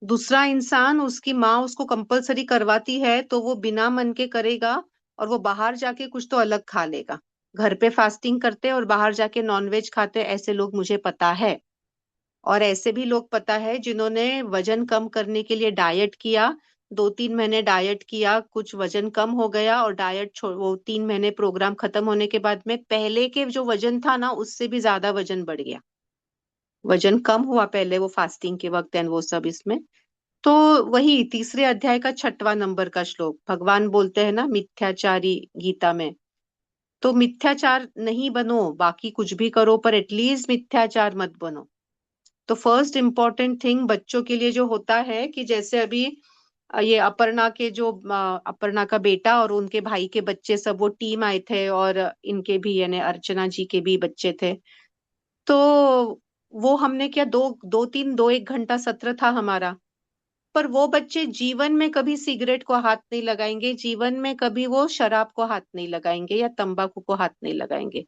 दूसरा इंसान उसकी माँ उसको कंपलसरी करवाती है तो वो बिना मन के करेगा और वो बाहर जाके कुछ तो अलग खा लेगा। घर पे फास्टिंग करते और बाहर जाके नॉनवेज खाते, ऐसे लोग मुझे पता है। और ऐसे भी लोग पता है जिन्होंने वजन कम करने के लिए डाइट किया, 2-3 महीने डाइट किया, कुछ वजन कम हो गया और डाइट वो 3 महीने प्रोग्राम खत्म होने के बाद में पहले के जो वजन था ना उससे भी ज्यादा वजन बढ़ गया। वजन कम हुआ पहले वो फास्टिंग के वक्त एंड वो सब इसमें। तो वही तीसरे अध्याय का 6वां नंबर का श्लोक, भगवान बोलते हैं ना मिथ्याचारी गीता में, तो मिथ्याचार नहीं बनो, बाकी कुछ भी करो पर एटलीस्ट मिथ्याचार मत बनो। तो फर्स्ट इम्पोर्टेंट थिंग बच्चों के लिए जो होता है कि जैसे अभी ये अपर्णा के जो अपर्णा का बेटा और उनके भाई के बच्चे सब वो टीम आए थे और इनके भी यानी अर्चना जी के भी बच्चे थे। तो वो हमने क्या दो 1 घंटा सत्र था हमारा। पर वो बच्चे जीवन में कभी सिगरेट को हाथ नहीं लगाएंगे, जीवन में कभी वो शराब को हाथ नहीं लगाएंगे या तंबाकू को हाथ नहीं लगाएंगे।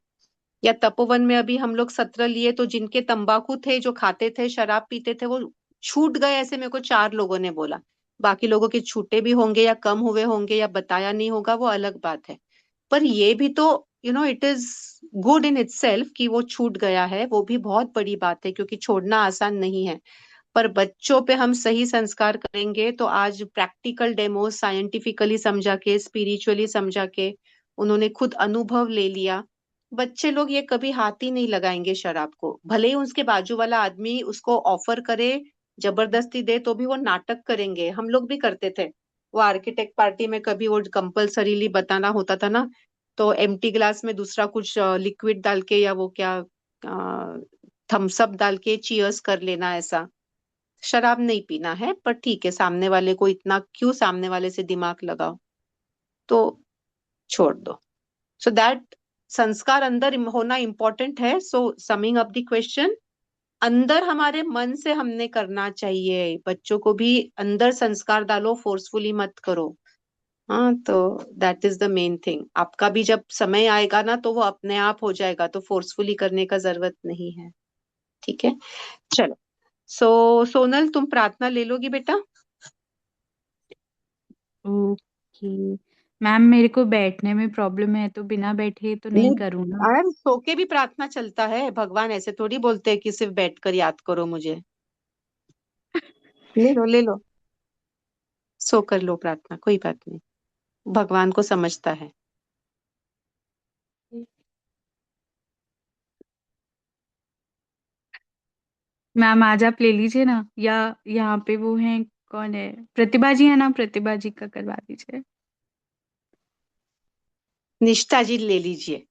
या तपोवन में अभी हम लोग सत्र लिए तो जिनके तंबाकू थे, जो खाते थे, शराब पीते थे, वो छूट गए, ऐसे मेरे को 4 लोगों ने बोला। बाकी लोगों के छूटे भी होंगे या कम हुए होंगे या बताया नहीं होगा, वो अलग बात है। पर ये भी तो it is good in itself कि वो छूट गया है, वो भी बहुत बड़ी बात है क्योंकि छोड़ना आसान नहीं है। पर बच्चों पे हम सही संस्कार करेंगे तो आज प्रैक्टिकल डेमो साइंटिफिकली समझा के, स्पिरिचुअली समझा के, उन्होंने खुद अनुभव ले लिया। बच्चे लोग ये कभी हाथ ही नहीं लगाएंगे शराब को, भले ही उसके बाजू वाला आदमी उसको ऑफर करे, जबरदस्ती दे तो भी वो नाटक करेंगे। हम लोग भी करते थे। वो आर्किटेक्ट पार्टी में कभी वो कंपल्सरीली बताना होता था ना, तो एम्प्टी ग्लास में दूसरा कुछ लिक्विड डाल के या वो क्या थम्स अप डाल के चीयर्स कर लेना, ऐसा। शराब नहीं पीना है पर ठीक है, सामने वाले को इतना क्यों सामने वाले से दिमाग लगाओ, तो छोड़ दो। सो दैट संस्कार अंदर होना इंपॉर्टेंट है। सो समिंग अप द क्वेश्चन, अंदर हमारे मन से हमने करना चाहिए। बच्चों को भी अंदर संस्कार डालो, फोर्सफुली मत करो। हाँ, तो that is the main thing. आपका भी जब समय आएगा ना तो वो अपने आप हो जाएगा, तो फोर्सफुली करने का जरूरत नहीं है। ठीक है, चलो। सोनल, तुम प्रार्थना ले लोगी बेटा? ओके मैम, मेरे को बैठने में प्रॉब्लम है तो बिना बैठे तो नहीं नहीं, करूँ ना। अरे सो के भी प्रार्थना चलता है। भगवान ऐसे थोड़ी बोलते हैं कि सिर्फ बैठकर याद करो मुझे। ले लो ले लो, सो कर लो प्रार्थना, कोई बात नहीं, भगवान को समझता है। मैम आज आप ले लीजिए ना, या यहाँ पे वो है, कौन है, प्रतिभा जी है ना, प्रतिभा जी का करवा दीजिए। निष्ठा जी ले लीजिए।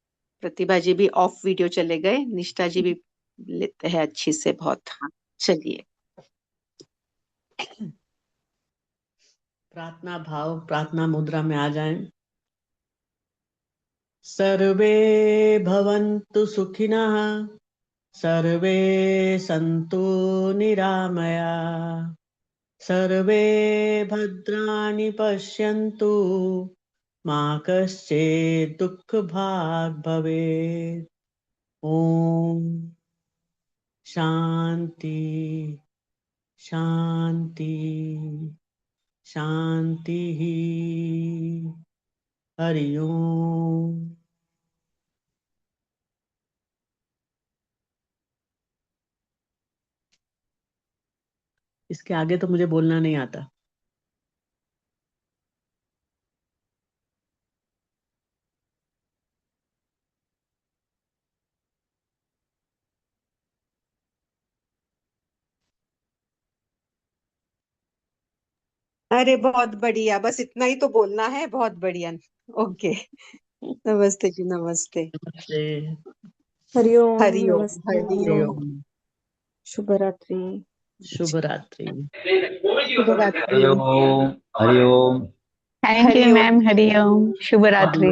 प्रतिभा जी भी ऑफ वीडियो चले गए, निष्ठा जी भी लेते हैं अच्छी से बहुत। हाँ, चलिए। प्रार्थना भाव, प्रार्थना मुद्रा में आ जाएं। सर्वे भवन्तु सुखिनः, सर्वे सन्तु निरामया, सर्वे भद्राणि पश्यन्तु, मा कश्चित् दुःखभाग् भवेत्। ॐ शान्ति शान्ति शान्तिः। हरि ओम। इसके आगे तो मुझे बोलना नहीं आता। अरे बहुत बढ़िया, बस इतना ही तो बोलना है, बहुत बढ़िया। ओके, नमस्ते जी, नमस्ते। नमस्ते। हरिओम, हरिओम नमस्ते, हरिओम। शुभ रात्रि। शुभ रात्रि। शुभ रात्रि। Hari Om Hari Om. Thank you Hariom. Ma'am, Hariom, शुभ रात्रि।